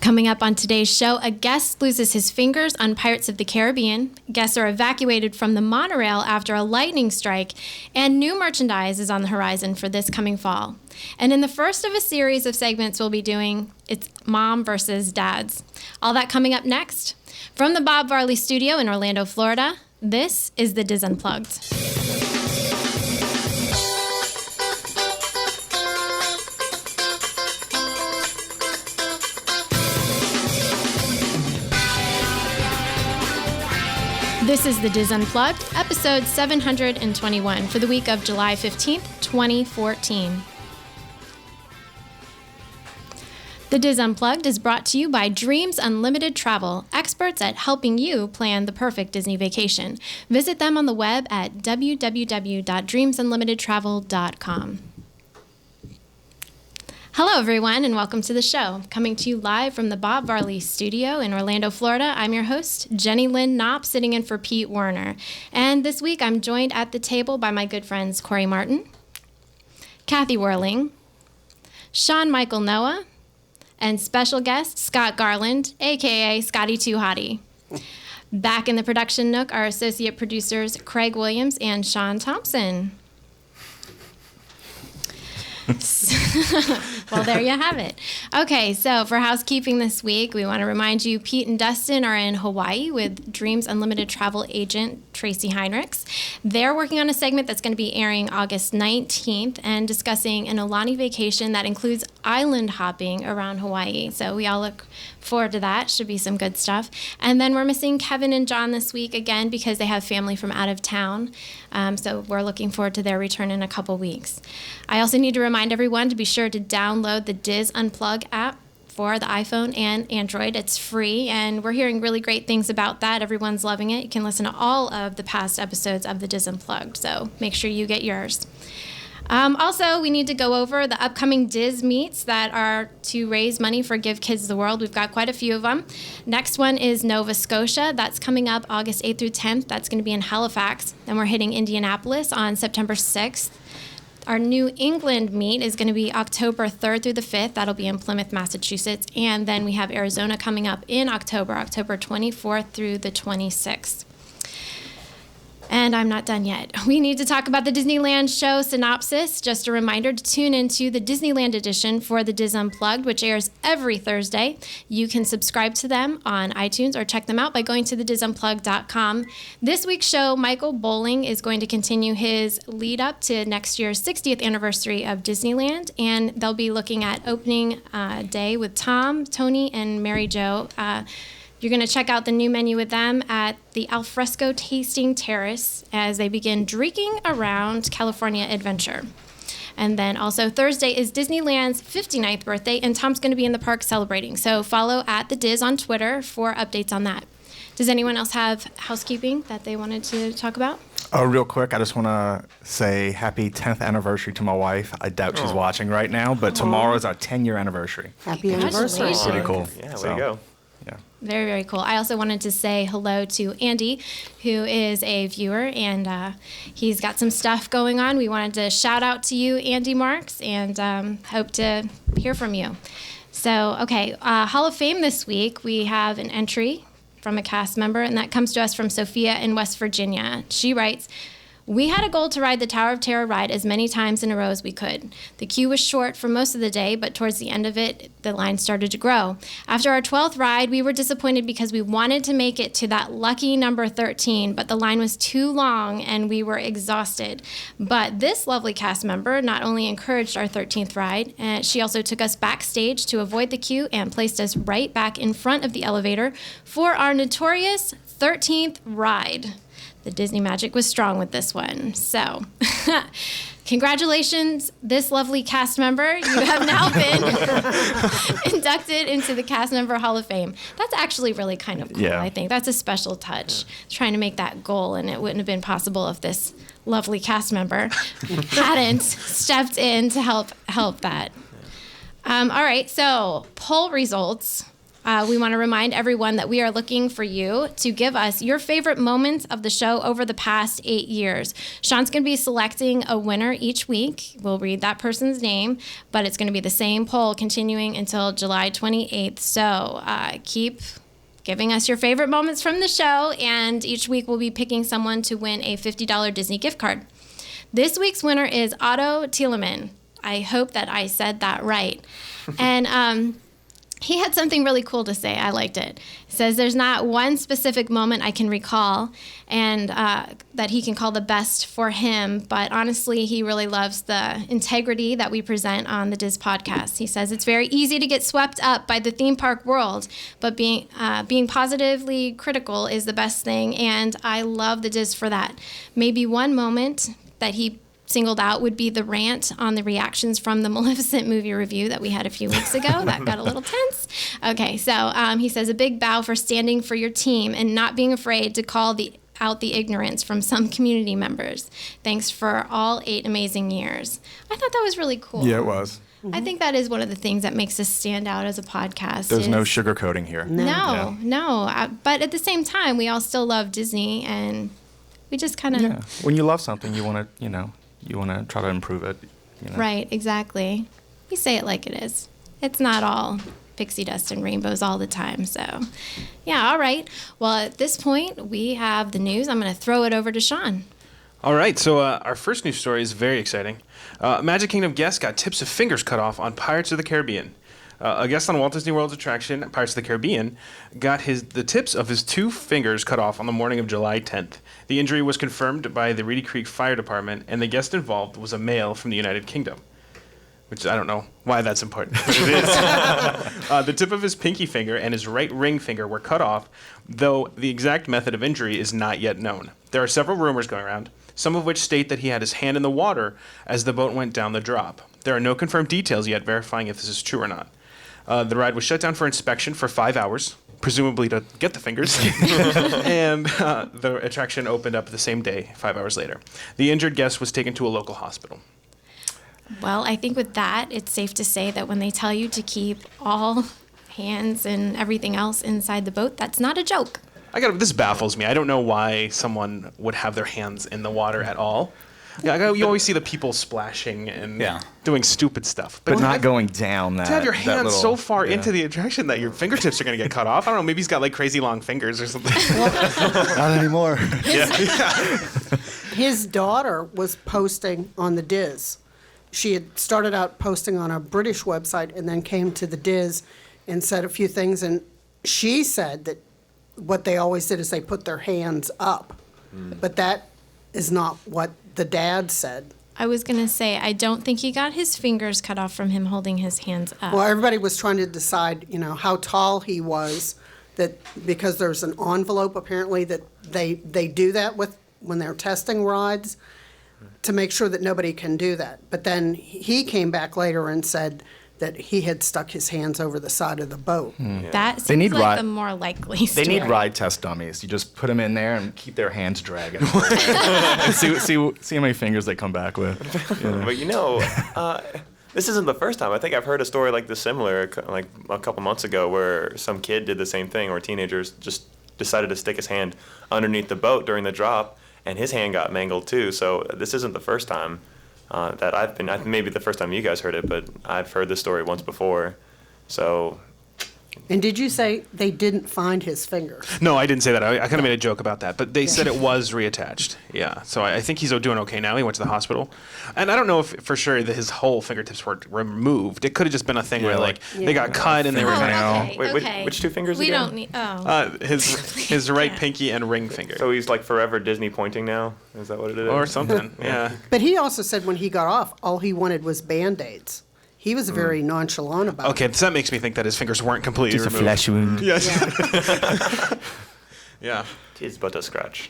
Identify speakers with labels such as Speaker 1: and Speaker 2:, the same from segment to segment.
Speaker 1: Coming up on today's show, a guest loses his fingers on Pirates of the Caribbean, guests are evacuated from the Monorail after a lightning strike, and new merchandise is on the horizon for this coming fall. And in the first of a series of segments we'll be doing, it's Mom versus Dads. All that coming up next. From the Bob Varley Studio in Orlando, Florida, this is the Diz Unplugged. This is the Diz Unplugged, episode 721 for the week of July 15th, 2014. The Diz Unplugged is brought to you by Dreams Unlimited Travel, experts at helping you plan the perfect Disney vacation. Visit them on the web at www.dreamsunlimitedtravel.com. Hello, everyone, and welcome to the show. Coming to you live from the Bob Varley Studio in Orlando, Florida, I'm your host, Jenny Lynn Knopp, sitting in for Pete Werner. And this week, I'm joined at the table by my good friends Corey Martin, Kathy Whirling, Sean Michael Noah, and special guest Scott Garland, a.k.a. Scotty Too Hottie. Back in the production nook are associate producers Craig Williams and Sean Thompson. Well, there you have it. Okay, so for housekeeping this week, we want to remind you Pete and Dustin are in Hawaii with Dreams Unlimited travel agent Tracy Heinrichs. They're working on a segment that's going to be airing August 19th and discussing an Aulani vacation that includes island hopping around Hawaii. So we all look forward to that. Should be some good stuff. And then we're missing Kevin and John this week again because they have family from out of town. So we're looking forward to their return in a couple weeks. I also need to remind everyone to be sure to download the Diz Unplug app for the iPhone and Android. It's free, and we're hearing really great things about that. Everyone's loving it. You can listen to all of the past episodes of the Diz Unplugged, so make sure you get yours. Also, we need to go over the upcoming Diz meets that are to raise money for Give Kids the World. We've got quite a few of them. Next one is Nova Scotia. That's coming up August 8th through 10th. That's going to be in Halifax. Then we're hitting Indianapolis on September 6th. Our New England meet is going to be October 3rd through the 5th. That'll be in Plymouth, Massachusetts. And then we have Arizona coming up in October 24th through the 26th. And I'm not done yet. We need to talk about the Disneyland show synopsis. Just a reminder to tune into the Disneyland edition for the Diz Unplugged, which airs every Thursday. You can subscribe to them on iTunes or check them out by going to thedizunplugged.com. This week's show, Michael Bowling is going to continue his lead up to next year's 60th anniversary of Disneyland, and they'll be looking at opening day with Tom, Tony, and Mary Jo. You're going to check out the new menu with them at the Alfresco Tasting Terrace as they begin drinking around California Adventure. And then also Thursday is Disneyland's 59th birthday, and Tom's going to be in the park celebrating. So follow at the Diz on Twitter for updates on that. Does anyone else have housekeeping that they wanted to talk about?
Speaker 2: Real quick, I just want to say happy 10th anniversary to my wife. I doubt she's watching right now, but tomorrow is our 10-year anniversary.
Speaker 3: Happy anniversary.
Speaker 2: Pretty cool.
Speaker 4: Yeah, way to go.
Speaker 2: Yeah.
Speaker 1: Very, very cool. I also wanted to say hello to Andy, who is a viewer, and he's got some stuff going on. We wanted to shout out to you, Andy Marks, and hope to hear from you. So, okay, Hall of Fame this week, we have an entry from a cast member, and that comes to us from Sophia in West Virginia. She writes, "We had a goal to ride the Tower of Terror ride as many times in a row as we could. The queue was short for most of the day, but towards the end of it, the line started to grow. After our 12th ride, we were disappointed because we wanted to make it to that lucky number 13, but the line was too long and we were exhausted. But this lovely cast member not only encouraged our 13th ride, she also took us backstage to avoid the queue and placed us right back in front of the elevator for our notorious 13th ride. The Disney magic was strong with this one. So, congratulations, this lovely cast member. You have now been inducted into the Cast Member Hall of Fame. That's actually really kind of cool,
Speaker 2: Yeah.
Speaker 1: I think. That's a special touch, trying to make that goal, and it wouldn't have been possible if this lovely cast member hadn't stepped in to help that. All right, so poll results We want to remind everyone that we are looking for you to give us your favorite moments of the show over the past 8 years. Sean's going to be selecting a winner each week. We'll read that person's name, but it's going to be the same poll continuing until July 28th. So keep giving us your favorite moments from the show, and each week we'll be picking someone to win a $50 Disney gift card. This week's winner is Otto Thielemann. I hope that I said that right. And he had something really cool to say. I liked it. He says there's not one specific moment I can recall and that he can call the best for him, but honestly, he really loves the integrity that we present on the Diz podcast. He says it's very easy to get swept up by the theme park world, but being positively critical is the best thing, and I love the Diz for that. Maybe one moment that he singled out would be the rant on the reactions from the Maleficent movie review that we had a few weeks ago. That got a little tense. Okay, so he says a big bow for standing for your team and not being afraid to call out the ignorance from some community members. Thanks for all 8 amazing years. I thought that was really cool.
Speaker 2: Yeah, it was.
Speaker 1: Mm-hmm. I think that is one of the things that makes us stand out as a podcast.
Speaker 2: There's no sugarcoating here.
Speaker 1: No. But at the same time, we all still love Disney, and we just kind of...
Speaker 2: Yeah. When you love something, you want to try to improve it.
Speaker 1: Right, exactly. We say it like it is. It's not all pixie dust and rainbows all the time. So, yeah, all right. Well, at this point, we have the news. I'm going to throw it over to Sean.
Speaker 3: All right, so our first news story is very exciting. Magic Kingdom guest got tips of fingers cut off on Pirates of the Caribbean. A guest on Walt Disney World's attraction, Pirates of the Caribbean, got the tips of his 2 fingers cut off on the morning of July 10th. The injury was confirmed by the Reedy Creek Fire Department, and the guest involved was a male from the United Kingdom. Which I don't know why that's important, but it is. The tip of his pinky finger and his right ring finger were cut off, though the exact method of injury is not yet known. There are several rumors going around, some of which state that he had his hand in the water as the boat went down the drop. There are no confirmed details yet verifying if this is true or not. The ride was shut down for inspection for 5 hours, presumably to get the fingers, and the attraction opened up the same day, 5 hours later. The injured guest was taken to a local hospital.
Speaker 1: Well, I think with that, it's safe to say that when they tell you to keep all hands and everything else inside the boat, that's not a joke.
Speaker 3: This baffles me. I don't know why someone would have their hands in the water at all. Yeah, you always see the people splashing and doing stupid stuff.
Speaker 2: But not going down that.
Speaker 3: To have your hands so far into the attraction that your fingertips are going to get cut off. I don't know, maybe he's got like crazy long fingers or something.
Speaker 2: Not anymore.
Speaker 4: His daughter was posting on the Diz. She had started out posting on a British website and then came to the Diz and said a few things. And she said that what they always did is they put their hands up. But that is not what the dad said.
Speaker 1: I was going to say, I don't think he got his fingers cut off from him holding his hands up.
Speaker 4: Well, everybody was trying to decide, how tall he was, that because there's an envelope apparently that they do that with when they're testing rides to make sure that nobody can do that. But then he came back later and said that he had stuck his hands over the side of the boat.
Speaker 1: That seems like the more likely story.
Speaker 2: They need ride test dummies. You just put them in there and keep their hands dragging. And see how many fingers they come back with.
Speaker 5: But this isn't the first time. I think I've heard a story like this similar, like a couple months ago, where some kid did the same thing, or teenagers just decided to stick his hand underneath the boat during the drop, and his hand got mangled too. So this isn't the first time that I've been. Maybe the first time you guys heard it, but I've heard this story once before. So.
Speaker 4: And did you say they didn't find his finger?
Speaker 3: No, I didn't say that. I kind of made a joke about that. But they said it was reattached. Yeah. So I think he's doing okay now. He went to the hospital. And I don't know if for sure that his whole fingertips were removed. It could have just been a thing where they got cut and they were
Speaker 1: okay.
Speaker 5: Which 2 fingers
Speaker 1: we
Speaker 5: again?
Speaker 1: don't need,
Speaker 3: his right pinky and ring finger.
Speaker 5: So he's like forever Disney pointing now? Is that what it is?
Speaker 3: Or something, yeah.
Speaker 4: But he also said when he got off, all he wanted was Band-Aids. He was very nonchalant about it.
Speaker 3: Okay, so that makes me think that his fingers weren't completely
Speaker 2: Just
Speaker 3: removed.
Speaker 2: a flesh wound.
Speaker 3: Yes. Yeah.
Speaker 5: Tis but a scratch.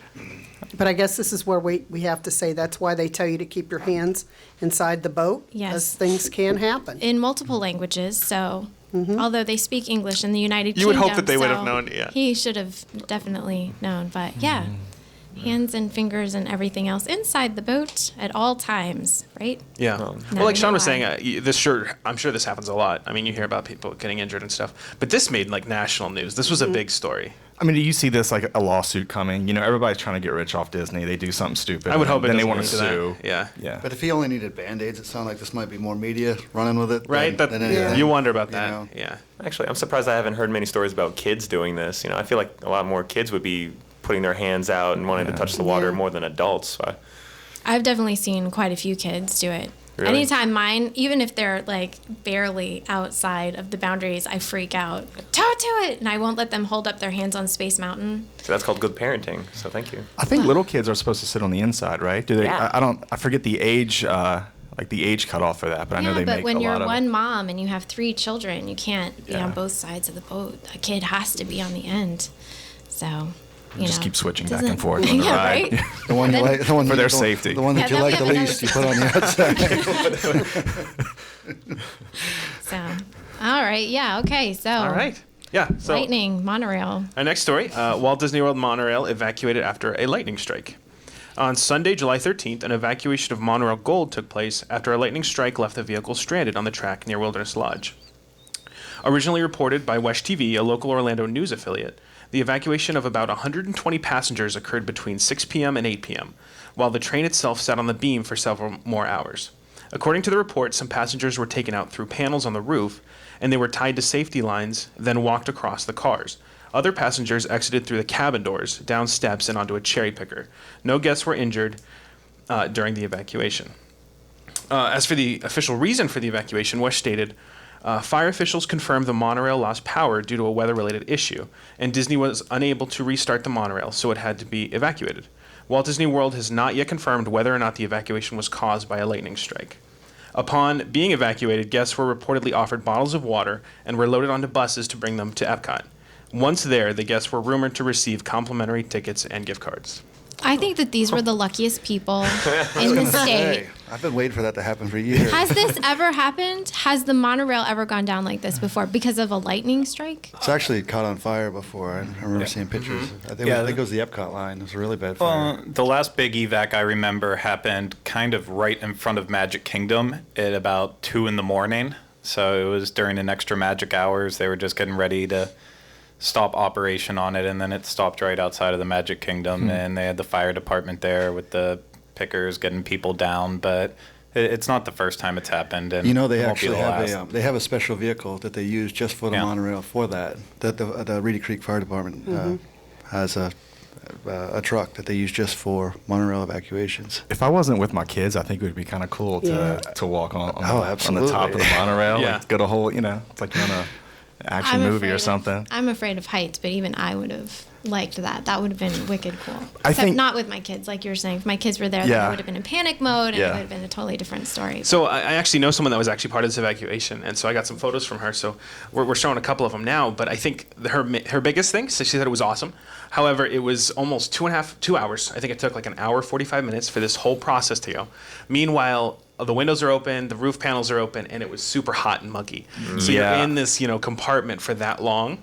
Speaker 4: But I guess this is where we have to say that's why they tell you to keep your hands inside the boat.
Speaker 1: Yes.
Speaker 4: As things can happen.
Speaker 1: in multiple languages, so although they speak English in the United Kingdom.
Speaker 3: You would hope that they would have known, yeah.
Speaker 1: He should have definitely known, but yeah. hands and fingers and everything else inside the boat at all times, right?
Speaker 3: Yeah.
Speaker 1: Now
Speaker 3: Well, like
Speaker 1: we
Speaker 3: Sean
Speaker 1: know
Speaker 3: was
Speaker 1: why.
Speaker 3: saying, I'm sure this happens a lot. I mean, you hear about people getting injured and stuff, but this made like national news. This was a big story.
Speaker 2: I mean, do you see this like a lawsuit coming? You know, everybody's trying to get rich off Disney. They do something stupid.
Speaker 3: I would hope it
Speaker 2: then they
Speaker 3: doesn't
Speaker 2: want
Speaker 3: get
Speaker 2: to
Speaker 3: into
Speaker 2: sue.
Speaker 3: that. Yeah.
Speaker 2: Yeah.
Speaker 6: But if he only needed Band-Aids, it sounds like this might be more media running with it.
Speaker 3: Right?
Speaker 6: Than anything,
Speaker 3: You wonder about
Speaker 6: you
Speaker 3: that.
Speaker 6: know?
Speaker 3: Yeah.
Speaker 5: Actually, I'm surprised I haven't heard many stories about kids doing this. You know, I feel like a lot more kids would be putting their hands out and wanting to touch the water
Speaker 4: Yeah.
Speaker 5: more than adults.
Speaker 1: I've definitely seen quite a few kids do it.
Speaker 5: Really?
Speaker 1: Anytime mine, even if they're like barely outside of the boundaries, I freak out. Tow to it! And I won't let them hold up their hands on Space Mountain.
Speaker 5: So that's called good parenting. So thank you.
Speaker 2: I think little kids are supposed to sit on the inside, right? Do they?
Speaker 5: Yeah.
Speaker 2: I forget the age, like the age cutoff for that, but I know they
Speaker 1: but
Speaker 2: make
Speaker 1: when
Speaker 2: a
Speaker 1: you're
Speaker 2: lot of
Speaker 1: one mom and you have 3 children, you can't be
Speaker 2: Yeah.
Speaker 1: on both sides of the boat. A kid has to be on the end. So, you
Speaker 2: Just
Speaker 1: know,
Speaker 2: keep switching back
Speaker 1: doesn't-
Speaker 2: and forth on the
Speaker 1: yeah,
Speaker 2: ride.
Speaker 1: right?
Speaker 6: The one you
Speaker 1: Then-
Speaker 6: like, the one
Speaker 2: For
Speaker 6: you
Speaker 2: their
Speaker 6: don't-
Speaker 2: safety.
Speaker 6: The one that
Speaker 1: Yeah,
Speaker 6: you like
Speaker 1: then
Speaker 6: the
Speaker 1: we have
Speaker 6: least, you put on the outside.
Speaker 1: So, all right, yeah, okay. So,
Speaker 3: All right. Yeah. So
Speaker 1: lightning, monorail.
Speaker 3: our next story, Walt Disney World Monorail evacuated after a lightning strike. On Sunday, July 13th, an evacuation of Monorail Gold took place after a lightning strike left the vehicle stranded on the track near Wilderness Lodge. Originally reported by WESH TV, a local Orlando news affiliate, the evacuation of about 120 passengers occurred between 6 p.m. and 8 p.m., while the train itself sat on the beam for several more hours. According to the report, some passengers were taken out through panels on the roof, and they were tied to safety lines, then walked across the cars. Other passengers exited through the cabin doors, down steps, and onto a cherry picker. No guests were injured during the evacuation. As for the official reason for the evacuation, WESH stated, fire officials confirmed the monorail lost power due to a weather-related issue, and Disney was unable to restart the monorail, so it had to be evacuated. Walt Disney World has not yet confirmed whether or not the evacuation was caused by a lightning strike. Upon being evacuated, guests were reportedly offered bottles of water and were loaded onto buses to bring them to Epcot. Once there, the guests were rumored to receive complimentary tickets and gift cards.
Speaker 1: I think that these were the luckiest people in the state.
Speaker 6: Hey, I've been waiting for that to happen for years.
Speaker 1: Has this ever happened? Has the monorail ever gone down like this before because of a lightning strike?
Speaker 6: It's actually caught on fire before. I remember seeing pictures. I think it was the Epcot line. It was a really bad fire.
Speaker 7: Well, the last big evac I remember happened kind of right in front of Magic Kingdom at about 2 in the morning. So it was during an extra magic hours. They were just getting ready to stop operation on it, and then it stopped right outside of the Magic Kingdom, and they had the fire department there with the pickers getting people down. But it's not the first time it's happened, and
Speaker 6: You know, they
Speaker 7: it won't be
Speaker 6: actually
Speaker 7: the
Speaker 6: have
Speaker 7: last.
Speaker 6: they have a special vehicle that they use just for the
Speaker 7: Yeah.
Speaker 6: monorail for that. That the Reedy Creek Fire Department has a truck that they use just for monorail evacuations.
Speaker 2: If I wasn't with my kids, I think it would be kind of cool to walk on the top of
Speaker 6: absolutely.
Speaker 2: the monorail.
Speaker 3: Yeah.
Speaker 2: Like, get a whole, it's like you're in a action movie or something.
Speaker 1: I'm afraid of heights, but even I would have liked that. That would have been wicked cool.
Speaker 2: I
Speaker 1: Except
Speaker 2: think-
Speaker 1: not with my kids, like you're saying. If my kids were there, then
Speaker 2: Yeah.
Speaker 1: I would have been in panic mode, and it
Speaker 2: Yeah.
Speaker 1: would have been a totally different story.
Speaker 3: So I actually know someone that was actually part of this evacuation, and so I got some photos from her. So we're showing a couple of them now, but I think her biggest thing, so she said it was awesome. However, it was almost 2 hours. I think it took like an hour, 45 minutes for this whole process to go. Meanwhile, the windows are open, the roof panels are open, and it was super hot and muggy. So
Speaker 2: Yeah.
Speaker 3: you're in this, compartment for that long.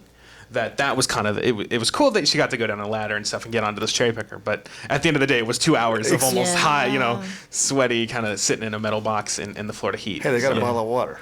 Speaker 3: That was kind of it was cool that she got to go down a ladder and stuff and get onto this cherry picker. But at the end of the day, it was 2 hours of almost
Speaker 4: Yeah.
Speaker 3: high, sweaty, kind of sitting in a metal box in the Florida heat.
Speaker 6: Hey, they got
Speaker 3: So-
Speaker 6: a bottle of water.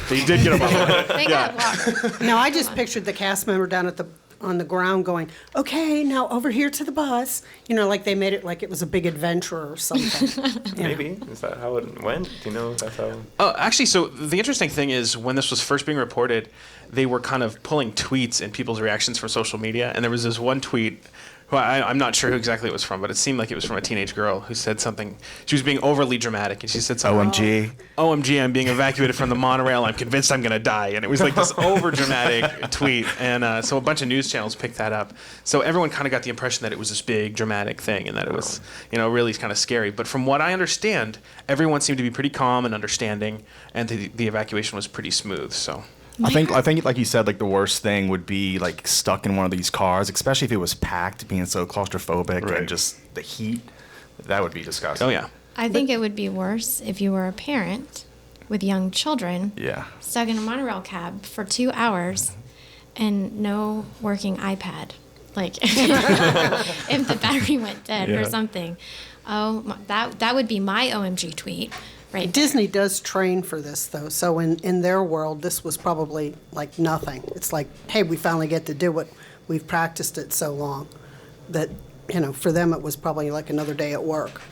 Speaker 3: They did get a bottle.
Speaker 1: They got water.
Speaker 4: No, I just pictured the cast member down on the ground going, okay, now over here to the bus. Like they made it like it was a big adventure or something.
Speaker 5: Maybe. Is that how it went? Do you know if that's how?
Speaker 3: Oh, actually, so the interesting thing is when this was first being reported, they were kind of pulling tweets and people's reactions from social media. And there was this one tweet, who I'm not sure who exactly it was from, but it seemed like it was from a teenage girl who said something. She was being overly dramatic, and she said something.
Speaker 2: OMG.
Speaker 3: OMG, I'm being evacuated from the monorail. I'm convinced I'm going to die. And it was like this over-dramatic tweet. And so a bunch of news channels picked that up. So everyone kind of got the impression that it was this big, dramatic thing and that it was, really kind of scary. But from what I understand, everyone seemed to be pretty calm and understanding, and the evacuation was pretty smooth. So
Speaker 2: I think, like you said, like the worst thing would be like stuck in one of these cars, especially if it was packed, being so claustrophobic
Speaker 3: Right.
Speaker 2: and just the heat. That would be disgusting.
Speaker 3: oh, yeah.
Speaker 1: I think it would be worse if you were a parent with young children
Speaker 2: Yeah.
Speaker 1: stuck in a monorail cab for 2 hours and no working iPad. like if the battery went dead or
Speaker 2: Yeah.
Speaker 1: something. Oh, that would be my OMG tweet, right?
Speaker 4: Disney does train for this, though, so in their world, this was probably like nothing. It's like, hey, we finally get to do it. We've practiced it so long that, for them it was probably like another day at work.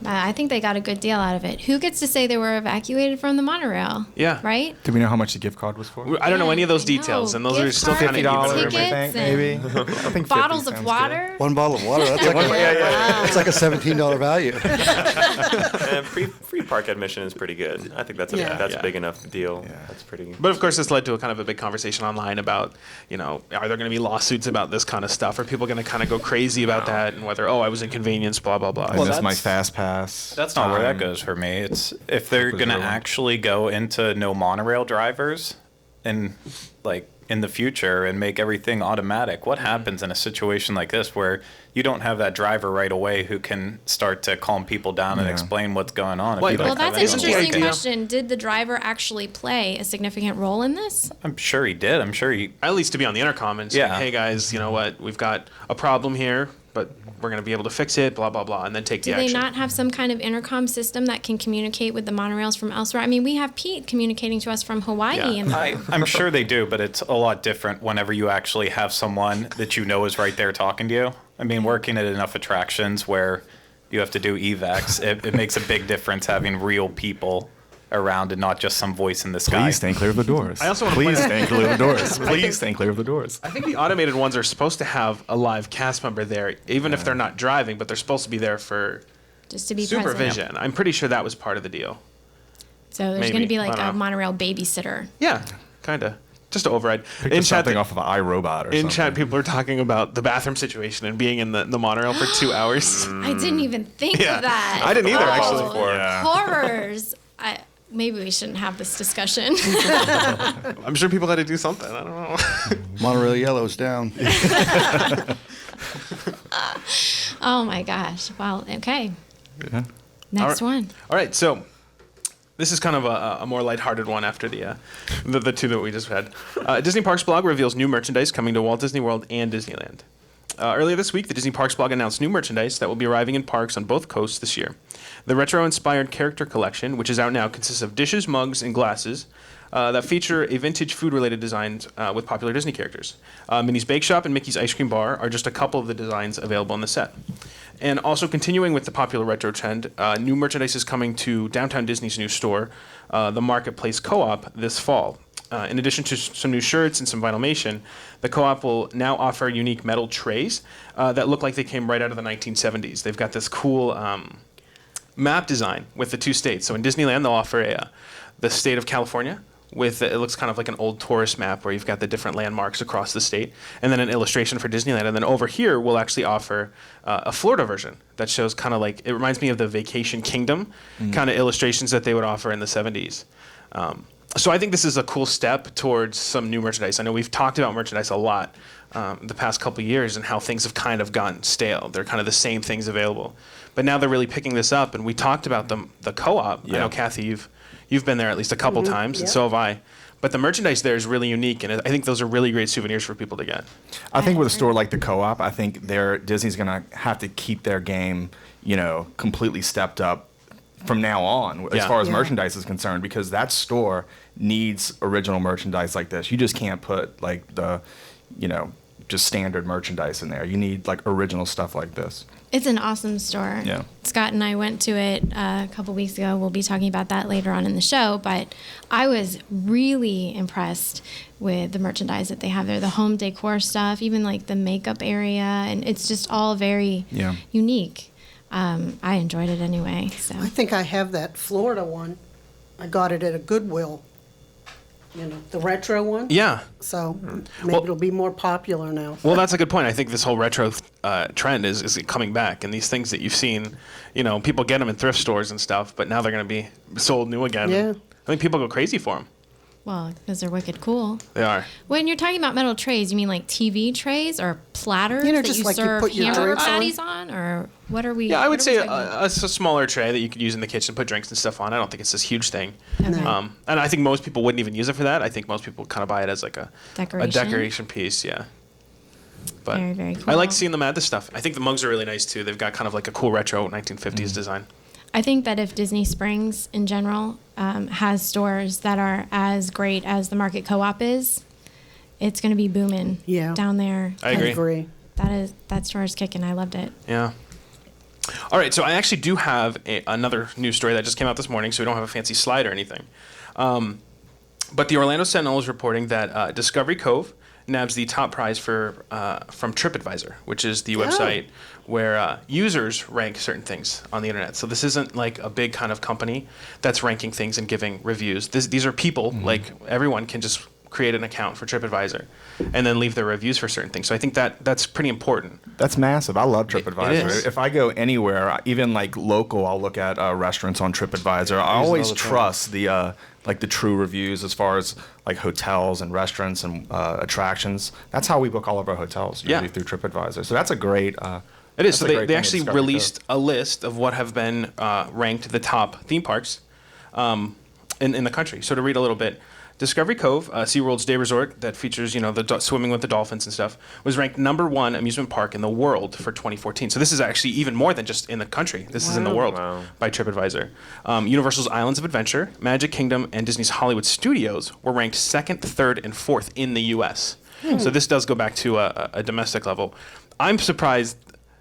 Speaker 1: I think they got a good deal out of it. Who gets to say they were evacuated from the monorail?
Speaker 3: Yeah.
Speaker 1: Right?
Speaker 2: Do we know how much the gift card was for?
Speaker 3: I don't know any of those
Speaker 1: I know.
Speaker 3: details, and those are
Speaker 1: Gift
Speaker 3: still
Speaker 1: cards
Speaker 3: kind of
Speaker 1: and
Speaker 2: $50,
Speaker 3: even.
Speaker 1: tickets
Speaker 2: I think, maybe. I think 50
Speaker 1: Bottles of
Speaker 2: sounds
Speaker 1: water.
Speaker 6: One bottle of water. That's like that's like a $17 value.
Speaker 5: And free park admission is pretty good. I think that's a
Speaker 4: Yeah.
Speaker 5: big enough deal.
Speaker 2: Yeah.
Speaker 5: That's pretty.
Speaker 3: But of course, this led to a kind of a big conversation online about, are there going to be lawsuits about this kind of stuff? Are people going to kind of go crazy about that? And whether, I was inconvenienced, blah, blah, blah.
Speaker 2: good. I
Speaker 7: Well,
Speaker 2: missed my
Speaker 7: that's-
Speaker 2: fast pass.
Speaker 7: That's not where that
Speaker 2: time.
Speaker 7: goes for me. It's if they're
Speaker 2: was
Speaker 7: going to
Speaker 2: the other one.
Speaker 7: actually go into no monorail drivers and in the future and make everything automatic. What happens in a situation like this where you don't have that driver right away who can start to calm people down and
Speaker 2: Yeah.
Speaker 7: explain what's going on? If
Speaker 3: Well,
Speaker 7: you don't
Speaker 1: Well,
Speaker 7: have
Speaker 1: that's an
Speaker 3: Isn't the
Speaker 1: interesting
Speaker 3: idea-
Speaker 1: question. Did the driver actually play a significant role in this?
Speaker 7: I'm sure he did. I'm sure he.
Speaker 3: At least to be on the intercom and say,
Speaker 7: Yeah.
Speaker 3: hey guys, you know what? We've got a problem here, but we're going to be able to fix it, blah, blah, blah, and then take
Speaker 1: Do
Speaker 3: the
Speaker 1: they
Speaker 3: action.
Speaker 1: not have some kind of intercom system that can communicate with the monorails from elsewhere? I mean, we have Pete communicating to us from Hawaii.
Speaker 3: Yeah.
Speaker 1: And
Speaker 7: I'm sure they do, but it's a lot different whenever you actually have someone that you know is right there talking to you. I mean, working at enough attractions where you have to do evacs, it makes a big difference having real people around and not just some voice in the sky.
Speaker 2: Please stay clear of the doors.
Speaker 3: I also wanna
Speaker 2: Please
Speaker 3: point out-
Speaker 2: stay clear of the doors. Please stay clear of the doors.
Speaker 3: I think the automated ones are supposed to have a live cast member there, even if they're not driving, but they're supposed to be there for
Speaker 1: just to be
Speaker 3: supervision.
Speaker 1: present.
Speaker 3: I'm pretty sure that was part of the deal.
Speaker 1: So there's
Speaker 3: Maybe.
Speaker 1: going to be
Speaker 3: I
Speaker 1: like
Speaker 3: don't
Speaker 1: a
Speaker 3: know.
Speaker 1: monorail babysitter.
Speaker 3: Yeah, kind of. Just to override.
Speaker 2: Pick something off of iRobot or
Speaker 3: In
Speaker 2: something.
Speaker 3: chat, people are talking about the bathroom situation and being in the monorail for 2 hours.
Speaker 1: I didn't even think
Speaker 3: Yeah.
Speaker 1: of that.
Speaker 3: I didn't either, actually.
Speaker 1: Oh,
Speaker 2: Yeah.
Speaker 1: Horrors. Maybe we shouldn't have this discussion.
Speaker 3: I'm sure people had to do something. I don't know.
Speaker 6: Monorail yellow's down.
Speaker 1: Oh my gosh. Well, okay.
Speaker 2: Yeah.
Speaker 1: Next
Speaker 3: All right.
Speaker 1: one.
Speaker 3: All right, so this is kind of a more lighthearted one after the two that we just had. Disney Parks blog reveals new merchandise coming to Walt Disney World and Disneyland. Earlier this week, the Disney Parks blog announced new merchandise that will be arriving in parks on both coasts this year. The retro-inspired character collection, which is out now, consists of dishes, mugs, and glasses that feature a vintage food-related designs with popular Disney characters. Minnie's Bake Shop and Mickey's Ice Cream Bar are just a couple of the designs available in the set. And also continuing with the popular retro trend, new merchandise is coming to Downtown Disney's new store, the Marketplace Co-op, this fall. In addition to some new shirts and some vinylmation, the co-op will now offer unique metal trays that look like they came right out of the 1970s. They've got this cool map design with the two states. So in Disneyland, they'll offer the state of California with it looks kind of like an old tourist map where you've got the different landmarks across the state, and then an illustration for Disneyland. And then over here, we'll actually offer a Florida version that shows kind of like, it reminds me of the Vacation Kingdom kind of illustrations that they would offer in the 70s. So I think this is a cool step towards some new merchandise. I know we've talked about merchandise a lot the past couple of years and how things have kind of gotten stale. They're kind of the same things available. But now they're really picking this up, and we talked about the co-op. I know, Kathy, you've been there at least a couple times, and so have I. But the merchandise there is really unique, and I think those are really great souvenirs for people to get.
Speaker 2: I think with a store like the Co-op, I think Disney's going to have to keep their game, completely stepped up from now on as far as merchandise is concerned, because that store needs original merchandise like this. You just can't put like the, just standard merchandise in there. You need like original stuff like this.
Speaker 1: It's an awesome store.
Speaker 2: Yeah.
Speaker 1: Scott and I went to it a couple weeks ago. We'll be talking about that later on in the show. But I was really impressed with the merchandise that they have there, the home decor stuff, even like the makeup area. And it's just all very unique. I enjoyed it anyway. So
Speaker 4: I think I have that Florida one. I got it at a Goodwill, the retro one.
Speaker 3: Yeah.
Speaker 4: So maybe it'll be more popular now.
Speaker 3: Well, that's a good point. I think this whole retro trend is coming back, and these things that you've seen, people get them in thrift stores and stuff, but now they're going to be sold new again.
Speaker 4: Yeah.
Speaker 3: I think people go crazy for them.
Speaker 1: well, because they're wicked cool.
Speaker 3: They are.
Speaker 1: When you're talking about metal trays, you mean like TV trays or platters that
Speaker 4: just
Speaker 1: you
Speaker 4: like you
Speaker 1: serve
Speaker 4: put your
Speaker 1: hamburger
Speaker 4: drinks on?
Speaker 1: patties on? Or what are we?
Speaker 3: Yeah, I would
Speaker 1: what are we
Speaker 3: say
Speaker 1: talking
Speaker 3: a smaller tray that you could use in the kitchen, put drinks and stuff on. I don't think it's this huge thing.
Speaker 1: Okay.
Speaker 3: And I think most people wouldn't even use it for that. I think most people kind of buy it as like a
Speaker 1: Decoration?
Speaker 3: decoration piece, yeah. But
Speaker 1: Very, very
Speaker 3: I like
Speaker 1: cool.
Speaker 3: seeing them add this stuff. I think the mugs are really nice too. They've got kind of like a cool retro 1950s design.
Speaker 1: I think that if Disney Springs in general has stores that are as great as the Market Co-op is, it's going to be booming down there.
Speaker 3: I agree.
Speaker 1: That store is kicking. I loved it.
Speaker 3: Yeah. All right, so I actually do have another news story that just came out this morning, so we don't have a fancy slide or anything. But the Orlando Sentinel is reporting that Discovery Cove nabs the top prize from TripAdvisor, which is the website where users rank certain things on the internet. So this isn't like a big kind of company that's ranking things and giving reviews. These are people, like everyone can just create an account for TripAdvisor and then leave their reviews for certain things. So I think that's pretty important.
Speaker 2: That's massive. I love TripAdvisor.
Speaker 3: It is.
Speaker 2: If I go anywhere, even like local, I'll look at restaurants on TripAdvisor. I always trust the true reviews as far as like hotels and restaurants and attractions. That's how we book all of our hotels usually through TripAdvisor. So that's a great.
Speaker 3: It is. So
Speaker 2: that's a great
Speaker 3: they
Speaker 2: thing
Speaker 3: actually
Speaker 2: with Discovery
Speaker 3: released
Speaker 2: Cove.
Speaker 3: a list of what have been ranked the top theme parks in the country. So to read a little bit, Discovery Cove, SeaWorld's day resort that features, the swimming with the dolphins and stuff, was ranked #1 amusement park in the world for 2014. So this is actually even more than just in the country. This is in the world by TripAdvisor. Universal's Islands of Adventure, Magic Kingdom, and Disney's Hollywood Studios were ranked 2nd, 3rd, and 4th in the U.S. So this does go back to a domestic level. I'm surprised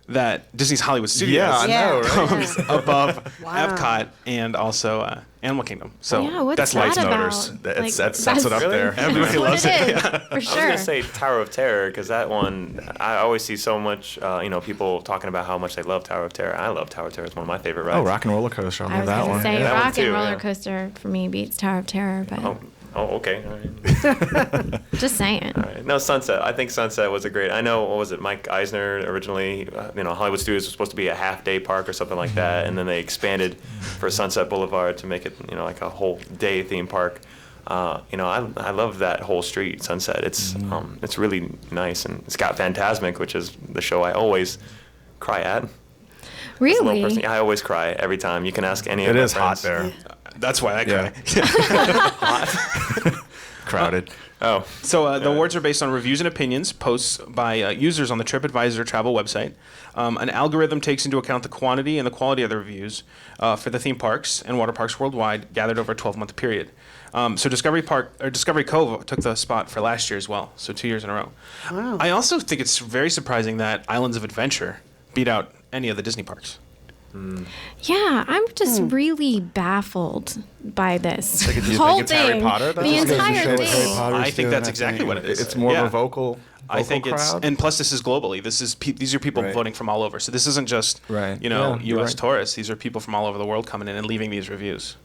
Speaker 3: that Disney's Hollywood Studios
Speaker 2: I know, right?
Speaker 3: comes above Epcot and also Animal Kingdom. So
Speaker 1: what's
Speaker 2: That's
Speaker 1: that
Speaker 2: Lights
Speaker 1: about?
Speaker 2: Motors.
Speaker 1: Like,
Speaker 2: that sets it up
Speaker 5: Really?
Speaker 2: there.
Speaker 3: Everybody loves
Speaker 1: What
Speaker 3: it.
Speaker 1: it is, for
Speaker 5: I was
Speaker 1: sure.
Speaker 5: gonna say Tower of Terror because that one I always see so much, people talking about how much they love Tower of Terror. I love Tower of Terror; it's one of my favorite rides.
Speaker 2: Oh, Rock and Roller Coaster. I
Speaker 1: I
Speaker 2: love
Speaker 1: was
Speaker 2: that
Speaker 1: going to
Speaker 2: one.
Speaker 1: say
Speaker 5: That one
Speaker 1: Rock
Speaker 5: too,
Speaker 1: and Roller
Speaker 5: yeah.
Speaker 1: Coaster for me beats Tower of Terror, but
Speaker 5: Okay. All right.
Speaker 1: just saying.
Speaker 5: All right. No, Sunset. I think Sunset was a great. I know, what was it? Mike Eisner originally, Hollywood Studios was supposed to be a half-day park or something like that, and then they expanded for Sunset Boulevard to make it, like a whole day theme park. I love that whole street, Sunset. It's really nice, and it's got Fantasmic, which is the show I always cry at. As a little
Speaker 1: Really?
Speaker 5: person, I always cry every time. You can ask any of
Speaker 2: It
Speaker 5: my
Speaker 2: is hot
Speaker 5: friends.
Speaker 2: there.
Speaker 3: That's why I cry.
Speaker 2: Crowded.
Speaker 5: Oh,
Speaker 3: So the awards are based on reviews and opinions, posts by users on the TripAdvisor travel website. An algorithm takes into account the quantity and the quality of the reviews for the theme parks and water parks worldwide, gathered over a 12-month period. So Discovery Cove took the spot for last year as well, so 2 years in a row.
Speaker 4: Wow.
Speaker 3: I also think it's very surprising that Islands of Adventure beat out any of the Disney parks.
Speaker 1: Yeah, I'm just really baffled by this
Speaker 2: Do you think
Speaker 1: whole
Speaker 2: it's Harry
Speaker 1: thing.
Speaker 2: Potter, though?
Speaker 1: The
Speaker 2: Just goes to
Speaker 1: entire
Speaker 6: show what Harry
Speaker 1: thing.
Speaker 6: Potter's
Speaker 3: I think
Speaker 6: doing,
Speaker 3: that's
Speaker 6: I
Speaker 3: exactly
Speaker 6: think.
Speaker 3: what it is.
Speaker 2: It's more
Speaker 3: Yeah.
Speaker 2: of a vocal
Speaker 3: I think
Speaker 2: crowd.
Speaker 3: and plus this is globally. These are people
Speaker 6: Right.
Speaker 3: voting from all over. So this isn't just
Speaker 2: Right. Yeah, you're
Speaker 3: U.S.
Speaker 2: right.
Speaker 3: tourists. These are people from all over the world coming in and leaving these reviews.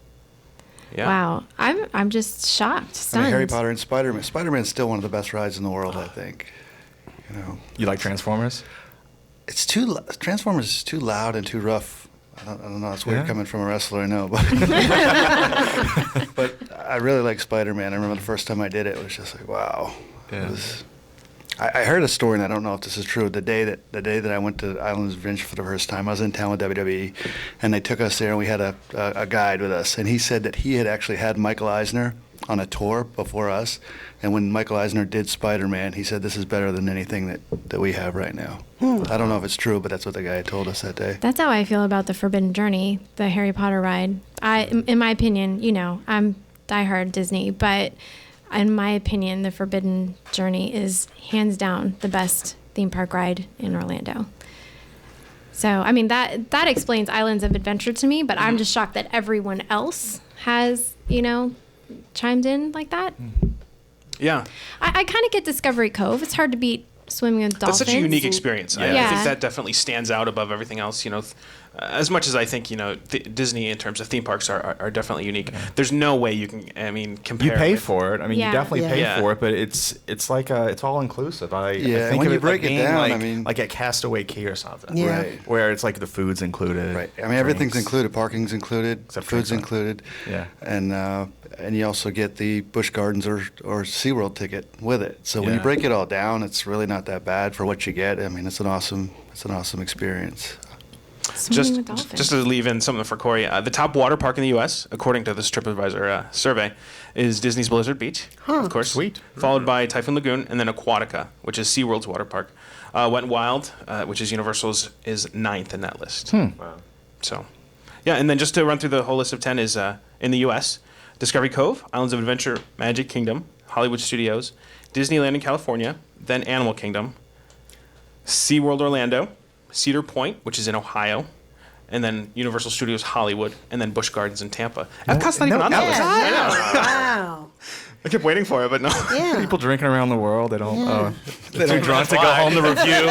Speaker 3: Yeah.
Speaker 1: Wow, I'm just shocked,
Speaker 6: I
Speaker 1: stunned.
Speaker 6: mean, Harry Potter and Spider-Man. Spider-Man's still one of the best rides in the world, I think.
Speaker 2: You like Transformers?
Speaker 6: It's Transformers is too loud and too rough. I don't know. It's weird
Speaker 2: Yeah.
Speaker 6: coming from a wrestler, I know, but but I really like Spider-Man. I remember the first time I did it, it was just like, wow.
Speaker 2: Yeah.
Speaker 6: I heard a story, and I don't know if this is true. The day that I went to Islands of Adventure for the first time, I was in town with WWE, and they took us there, and we had a guide with us, and he said that he had actually had Michael Eisner on a tour before us, and when Michael Eisner did Spider-Man, he said this is better than anything that we have right now. I don't know if it's true, but that's what the guy told us that day.
Speaker 1: That's how I feel about the Forbidden Journey, the Harry Potter ride. In my opinion, I'm diehard Disney, but in my opinion, the Forbidden Journey is hands down the best theme park ride in Orlando. So, I mean, that explains Islands of Adventure to me, but I'm just shocked that everyone else has, chimed in like that.
Speaker 3: Yeah.
Speaker 1: I kind of get Discovery Cove. It's hard to beat swimming with dolphins.
Speaker 3: That's such a unique experience. I
Speaker 1: Yeah.
Speaker 3: think that definitely stands out above everything else. As much as I think Disney in terms of theme parks are definitely unique. There's no way you can compare.
Speaker 2: You pay
Speaker 3: with-
Speaker 2: for it. I mean,
Speaker 1: Yeah.
Speaker 2: you definitely pay
Speaker 3: Yeah.
Speaker 2: for it, but it's like it's all inclusive. I
Speaker 6: Yeah,
Speaker 2: think
Speaker 6: when
Speaker 2: of
Speaker 6: you
Speaker 2: it
Speaker 6: break
Speaker 2: like
Speaker 6: it
Speaker 2: being
Speaker 6: down,
Speaker 2: like,
Speaker 6: I mean-
Speaker 2: like at Castaway Key or something.
Speaker 4: Yeah.
Speaker 6: Right.
Speaker 2: Where it's like the food's included.
Speaker 6: Right. I mean, everything's
Speaker 2: drinks.
Speaker 6: included. Parking's included.
Speaker 2: Except
Speaker 6: Food's
Speaker 2: drinks,
Speaker 6: included.
Speaker 2: Yeah.
Speaker 6: And you also get the Busch Gardens or SeaWorld ticket with it. So when you
Speaker 2: Yeah.
Speaker 6: break it all down, it's really not that bad for what you get. I mean, it's an awesome experience.
Speaker 3: Just,
Speaker 1: with dolphins.
Speaker 3: just to leave in something for Corey, the top water park in the U.S., according to this TripAdvisor survey, is Disney's Blizzard Beach, of course.
Speaker 2: Sweet.
Speaker 3: Followed by Typhoon Lagoon, and then Aquatica, which is SeaWorld's water park. Wet n Wild, which is Universal's, is ninth in that list.
Speaker 5: Wow.
Speaker 3: So, yeah, and then just to run through the whole list of 10 is in the U.S., Discovery Cove, Islands of Adventure, Magic Kingdom, Hollywood Studios, Disneyland in California, then Animal Kingdom, SeaWorld Orlando, Cedar Point, which is in Ohio, and then Universal Studios Hollywood, and then Busch Gardens in Tampa. Epcot's not even on that list. I know.
Speaker 4: Wow.
Speaker 3: I kept waiting for it, but no.
Speaker 4: Yeah.
Speaker 2: People drinking around the world, they don't. They're too drunk to go home to review.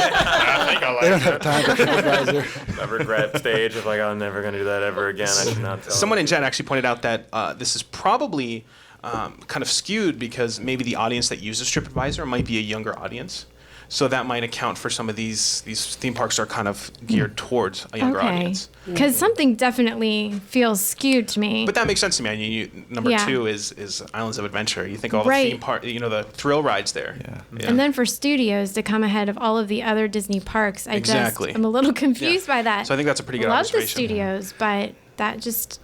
Speaker 6: They don't have time for TripAdvisor.
Speaker 5: That regret stage of like, I'm never going to do that ever again. I should not tell
Speaker 3: Someone
Speaker 5: them.
Speaker 3: in chat actually pointed out that this is probably kind of skewed because maybe the audience that uses TripAdvisor might be a younger audience. So that might account for some of these theme parks are kind of geared towards a younger
Speaker 1: Okay.
Speaker 3: audience.
Speaker 1: Because something definitely feels skewed to me.
Speaker 3: But that makes sense to me. I mean, number
Speaker 1: Yeah.
Speaker 3: 2 is Islands of Adventure. You think all the
Speaker 1: Right.
Speaker 3: theme park, the thrill rides there.
Speaker 2: Yeah.
Speaker 1: And then for studios to come ahead of all of the other Disney parks,
Speaker 3: Exactly.
Speaker 1: I'm a little confused by that.
Speaker 3: So I think that's a pretty good
Speaker 1: Love the
Speaker 3: observation.
Speaker 1: studios, but that just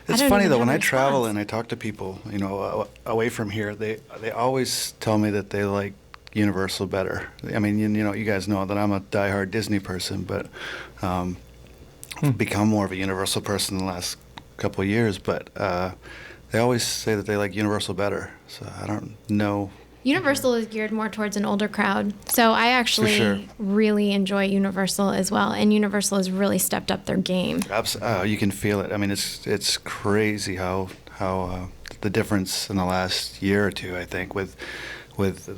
Speaker 6: It's
Speaker 1: don't
Speaker 6: funny
Speaker 1: even
Speaker 6: though,
Speaker 1: have
Speaker 6: when
Speaker 1: a
Speaker 6: I travel
Speaker 1: response.
Speaker 6: and I talk to people, away from here, they always tell me that they like Universal better. I mean, you guys know that I'm a diehard Disney person, but I've become more of a Universal person in the last couple of years. But they always say that they like Universal better. So I don't know.
Speaker 1: Universal is geared more towards an older crowd. So I actually
Speaker 6: sure.
Speaker 1: really enjoy Universal as well. And Universal has really stepped up their game.
Speaker 6: You can feel it. I mean, it's crazy how the difference in the last year or two. I think with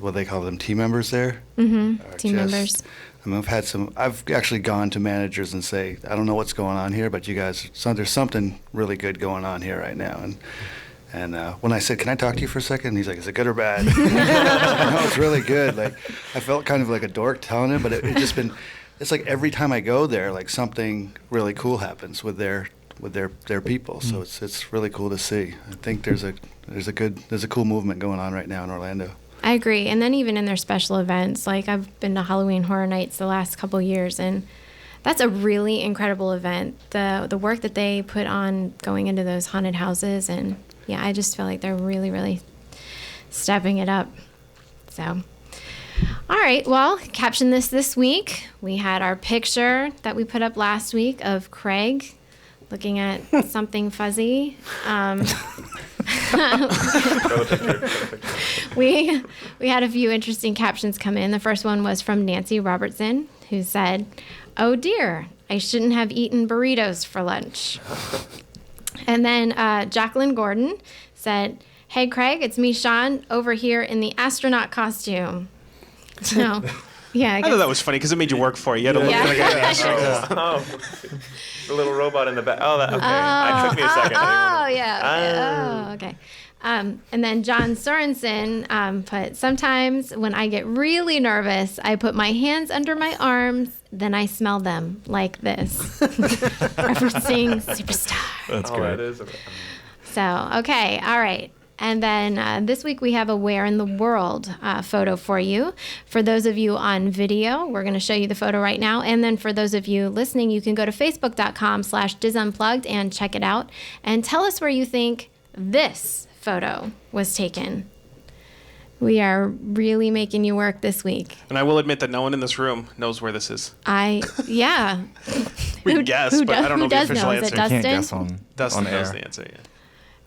Speaker 6: what they call them team members there.
Speaker 1: Mm-hmm. Team members.
Speaker 6: I mean, I've actually gone to managers and say, I don't know what's going on here, but you guys, there's something really good going on here right now. And when I said, can I talk to you for a second? He's like, is it good or bad? No, it's really good. Like, I felt kind of like a dork telling him, but it's like every time I go there, like something really cool happens with their people. So it's really cool to see. I think there's a cool movement going on right now in Orlando.
Speaker 1: I agree. And then even in their special events, like I've been to Halloween Horror Nights the last couple of years, and that's a really incredible event. The work that they put on going into those haunted houses, and yeah, I just feel like they're really, really stepping it up. So, all right, well, Caption this week. We had our picture that we put up last week of Craig looking at something fuzzy. We had a few interesting captions come in. The first one was from Nancy Robertson, who said, "Oh dear, I shouldn't have eaten burritos for lunch." And then Jacqueline Gordon said, "Hey Craig, it's me, Sean, over here in the astronaut costume." So, yeah,
Speaker 3: I thought that was funny because it made you work for it. You had to look
Speaker 1: Yeah.
Speaker 3: like an astronaut.
Speaker 5: Oh, the little robot in the back. Oh, that, okay. It took me a second.
Speaker 1: Oh, yeah. Okay. And then John Sorensen put, "Sometimes when I get really nervous, I put my hands under my arms, then I smell them like this." Referencing Superstar.
Speaker 2: That's
Speaker 5: Oh,
Speaker 2: great.
Speaker 5: that is.
Speaker 1: So, okay, all right. And then this week we have a Where in the World photo for you. For those of you on video, we're going to show you the photo right now. And then for those of you listening, you can go to facebook.com/disunplugged and check it out. And tell us where you think this photo was taken. We are really making you work this week.
Speaker 3: And I will admit that no one in this room knows where this is.
Speaker 1: Yeah.
Speaker 3: We can guess, but I don't know the official
Speaker 1: Is it
Speaker 3: answer.
Speaker 1: Dustin?
Speaker 2: Can't guess on
Speaker 3: Dustin
Speaker 2: on
Speaker 3: knows
Speaker 2: air.
Speaker 3: the answer, yeah.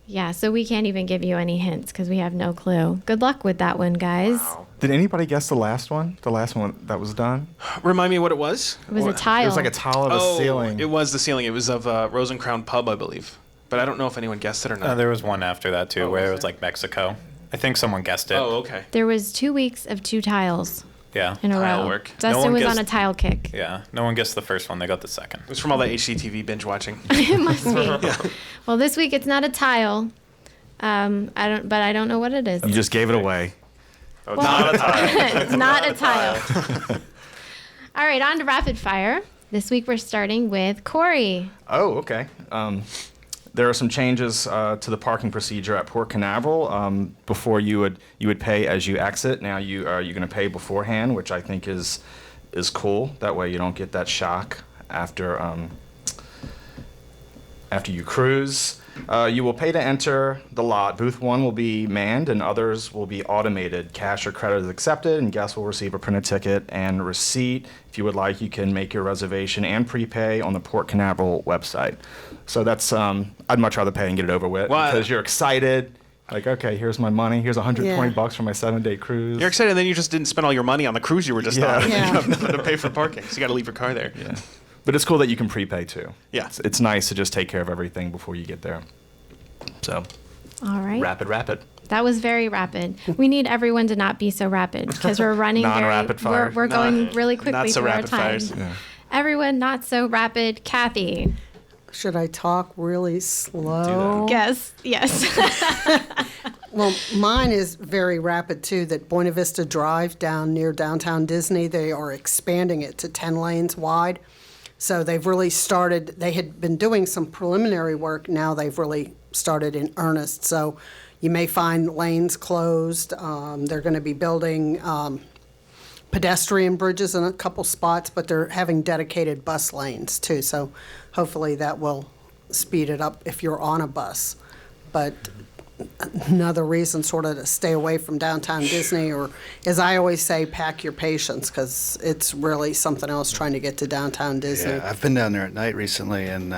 Speaker 1: Yeah, so we can't even give you any hints because we have no clue. Good luck with that one, guys.
Speaker 5: Wow.
Speaker 2: Did anybody guess the last one? The last one that was done?
Speaker 3: Remind me what it was?
Speaker 1: It was a tile.
Speaker 2: It was like a tile of a ceiling.
Speaker 3: It was the ceiling. It was of Rose and Crown Pub, I believe. But I don't know if anyone guessed it or not.
Speaker 7: There was one after that too,
Speaker 3: Oh,
Speaker 7: where
Speaker 3: was
Speaker 7: it was
Speaker 3: there?
Speaker 7: like Mexico. I think someone guessed it.
Speaker 3: Oh, okay.
Speaker 1: There was 2 weeks of 2 tiles
Speaker 7: Yeah.
Speaker 1: in a
Speaker 3: Tile
Speaker 1: row.
Speaker 3: work.
Speaker 1: Dustin
Speaker 7: No one
Speaker 1: was
Speaker 7: guessed-
Speaker 1: on a tile kick.
Speaker 7: Yeah. No one guessed the first one. They got the second.
Speaker 3: It was from all that HGTV binge watching.
Speaker 1: It must be. Well, this week it's not a tile. I don't know what it is.
Speaker 2: You just gave it away.
Speaker 5: Oh, it's not a tile.
Speaker 1: It's not a tile. All right, on to rapid fire. This week we're starting with Corey.
Speaker 2: Oh, okay. There are some changes to the parking procedure at Port Canaveral. Before you would pay as you exit. Now you're going to pay beforehand, which I think is cool. That way you don't get that shock after After you cruise, you will pay to enter the lot. Booth 1 will be manned and others will be automated. Cash or credit is accepted and guests will receive a printed ticket and receipt. If you would like, you can make your reservation and prepay on the Port Canaveral website. So that's, I'd much rather pay and get it over with because you're excited. Like, okay, here's my money. Here's $120 for my 7-day cruise.
Speaker 3: You're excited, and then you just didn't spend all your money on the cruise you were just on.
Speaker 4: Yeah.
Speaker 3: You have nothing to pay for parking, so you got to leave your car there.
Speaker 2: Yeah. But it's cool that you can prepay too.
Speaker 3: Yeah.
Speaker 2: It's nice to just take care of everything before you get there. So,
Speaker 1: All right.
Speaker 2: rapid.
Speaker 1: That was very rapid. We need everyone to not be so rapid because we're running
Speaker 2: Non-rapid fire.
Speaker 1: We're going really quickly
Speaker 3: Not so
Speaker 1: through our
Speaker 3: rapid
Speaker 1: time.
Speaker 3: fires.
Speaker 2: Yeah.
Speaker 1: Everyone, not so rapid. Kathy.
Speaker 4: Should I talk really slow?
Speaker 1: Yes.
Speaker 4: Well, mine is very rapid too, that Buena Vista Drive down near downtown Disney, they are expanding it to 10 lanes wide. So they've really started, they had been doing some preliminary work, now they've really started in earnest. So you may find lanes closed. They're going to be building pedestrian bridges in a couple spots, but they're having dedicated bus lanes too. So hopefully that will speed it up if you're on a bus. But another reason sort of to stay away from downtown Disney, or as I always say, pack your patience, because it's really something else trying to get to downtown Disney.
Speaker 6: Yeah, I've been down there at night recently, and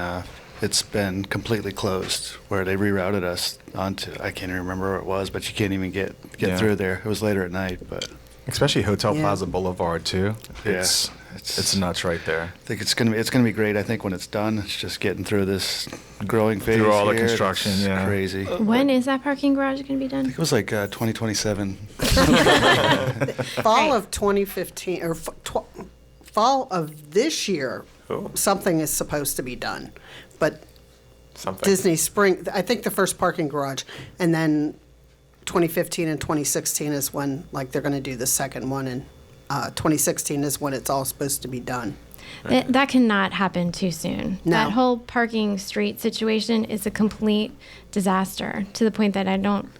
Speaker 6: it's been completely closed, where they rerouted us onto, I can't even remember where it was, but you can't even get
Speaker 2: Yeah.
Speaker 6: through there. It was later at night, but
Speaker 2: Especially Hotel
Speaker 4: Yeah.
Speaker 2: Plaza Boulevard too.
Speaker 6: Yeah.
Speaker 2: It's nuts right there.
Speaker 6: I think it's gonna be great. I think when it's done, it's just getting through this growing phase.
Speaker 2: Through all the
Speaker 6: here.
Speaker 2: construction,
Speaker 6: It's
Speaker 2: yeah.
Speaker 6: crazy.
Speaker 1: When is that parking garage going to be done?
Speaker 6: It was like 2027.
Speaker 4: Fall of 2015, or fall of this year,
Speaker 5: Cool.
Speaker 4: something is supposed to be done. But
Speaker 5: Something.
Speaker 4: Disney Spring, I think the first parking garage, and then 2015 and 2016 is when, like, they're going to do the second one, and 2016 is when it's all supposed to be done.
Speaker 1: That cannot happen too soon.
Speaker 4: No.
Speaker 1: That whole parking street situation is a complete disaster, to the point that I don't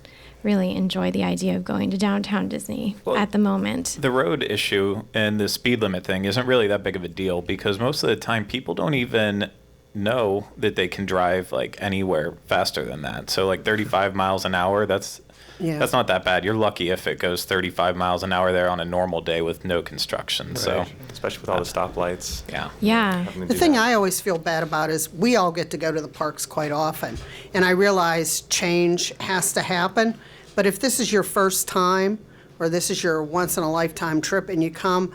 Speaker 1: really enjoy the idea of going to downtown Disney at the moment.
Speaker 7: The road issue and the speed limit thing isn't really that big of a deal because most of the time people don't even know that they can drive like anywhere faster than that. So like 35 miles an hour, that's not that bad. You're lucky if it goes 35 miles an hour there on a normal day with no construction. So
Speaker 5: Especially with all the stoplights.
Speaker 7: yeah.
Speaker 1: Yeah.
Speaker 5: having to
Speaker 4: The
Speaker 5: do
Speaker 4: thing
Speaker 5: that.
Speaker 4: I always feel bad about is we all get to go to the parks quite often, and I realize change has to happen, but if this is your first time, or this is your once-in-a-lifetime trip and you come,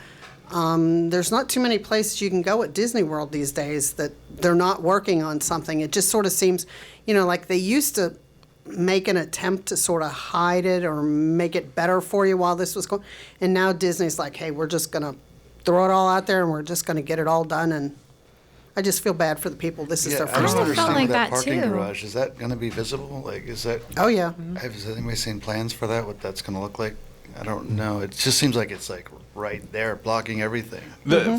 Speaker 4: there's not too many places you can go at Disney World these days that they're not working on something. It just sort of seems, like they used to make an attempt to sort of hide it or make it better for you while this was going, and now Disney's like, hey, we're just going to throw it all out there and we're just going to get it all done, and I just feel bad for the people. This is their
Speaker 6: I
Speaker 4: first
Speaker 6: don't
Speaker 1: I
Speaker 4: time.
Speaker 1: felt
Speaker 6: understand
Speaker 1: like
Speaker 6: that
Speaker 1: that,
Speaker 6: parking
Speaker 1: too.
Speaker 6: garage. Is that going to be visible? Like, is that?
Speaker 4: Oh, yeah.
Speaker 6: Has anybody seen plans for that? What that's going to look like? I don't know. It just seems like it's like right there, blocking everything.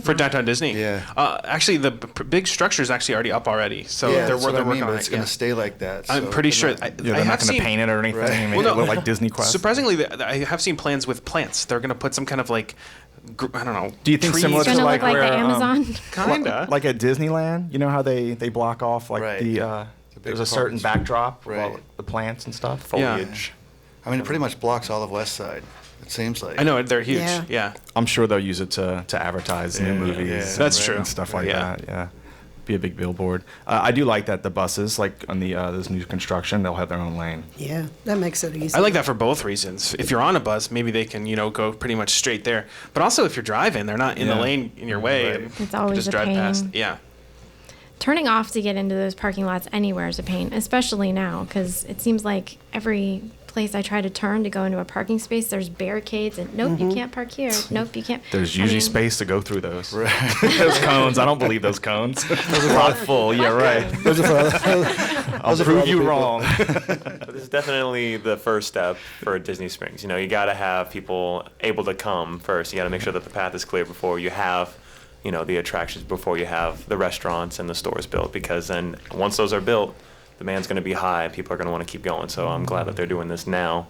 Speaker 3: For downtown Disney.
Speaker 6: Yeah.
Speaker 3: Actually, the big structure is actually already up already. So
Speaker 6: yeah,
Speaker 3: they're
Speaker 6: that's what I
Speaker 3: working
Speaker 6: mean,
Speaker 3: on
Speaker 6: but
Speaker 3: it.
Speaker 6: it's going to stay like that.
Speaker 3: I'm
Speaker 6: so
Speaker 3: pretty
Speaker 6: they're
Speaker 3: sure.
Speaker 6: not-
Speaker 3: I
Speaker 2: They're
Speaker 3: have
Speaker 2: not going
Speaker 3: seen,
Speaker 2: to paint it or anything.
Speaker 6: Right.
Speaker 2: Make
Speaker 3: Well,
Speaker 2: it
Speaker 3: no,
Speaker 2: look like Disney Quest.
Speaker 3: Surprisingly, I have seen plans with plants. They're going to put some kind of like, I don't know.
Speaker 2: Do you think
Speaker 3: trees.
Speaker 2: similar
Speaker 1: It's
Speaker 2: to
Speaker 1: going to
Speaker 2: like
Speaker 1: look like
Speaker 2: where,
Speaker 1: the Amazon.
Speaker 3: Kinda.
Speaker 2: like at Disneyland, you know how they block off like
Speaker 6: Right.
Speaker 2: the
Speaker 6: big
Speaker 2: there's a certain
Speaker 6: parts.
Speaker 2: backdrop,
Speaker 6: Right.
Speaker 2: well, the plants and stuff.
Speaker 3: Yeah.
Speaker 5: Foliage.
Speaker 6: I mean, it pretty much blocks all of West Side. It seems like.
Speaker 3: I know they're huge.
Speaker 4: Yeah.
Speaker 3: Yeah.
Speaker 2: I'm sure they'll use it to advertise new
Speaker 6: Yeah,
Speaker 2: movies.
Speaker 6: yeah.
Speaker 2: and-
Speaker 3: That's true.
Speaker 2: And stuff like
Speaker 3: Yeah.
Speaker 2: that. Yeah, be a big billboard. I do like that the buses, like on the this new construction, they'll have their own lane.
Speaker 4: Yeah, that makes it easy.
Speaker 3: I like that for both reasons. If you're on a bus, maybe they can, go pretty much straight there. But also, if you're driving, they're not in the
Speaker 2: Yeah.
Speaker 3: lane in your way.
Speaker 6: Right.
Speaker 3: And
Speaker 1: It's
Speaker 3: you can
Speaker 1: always
Speaker 3: just
Speaker 1: a
Speaker 3: drive
Speaker 1: pain.
Speaker 3: past. Yeah.
Speaker 1: Turning off to get into those parking lots anywhere is a pain, especially now, because it seems like every place I try to turn to go into a parking space, there's barricades and nope, you can't park here. Nope, you can't.
Speaker 2: There's
Speaker 1: I
Speaker 2: usually
Speaker 1: mean,
Speaker 2: space to go through those. Those cones, I don't believe those cones. Those are not full. Yeah, right. I'll prove you wrong.
Speaker 5: But this is definitely the first step for Disney Springs. You got to have people able to come first. You got to make sure that the path is clear before you have, the attractions, before you have the restaurants and the stores built. Because then once those are built, demand's going to be high. People are going to want to keep going. So I'm glad that they're doing this now,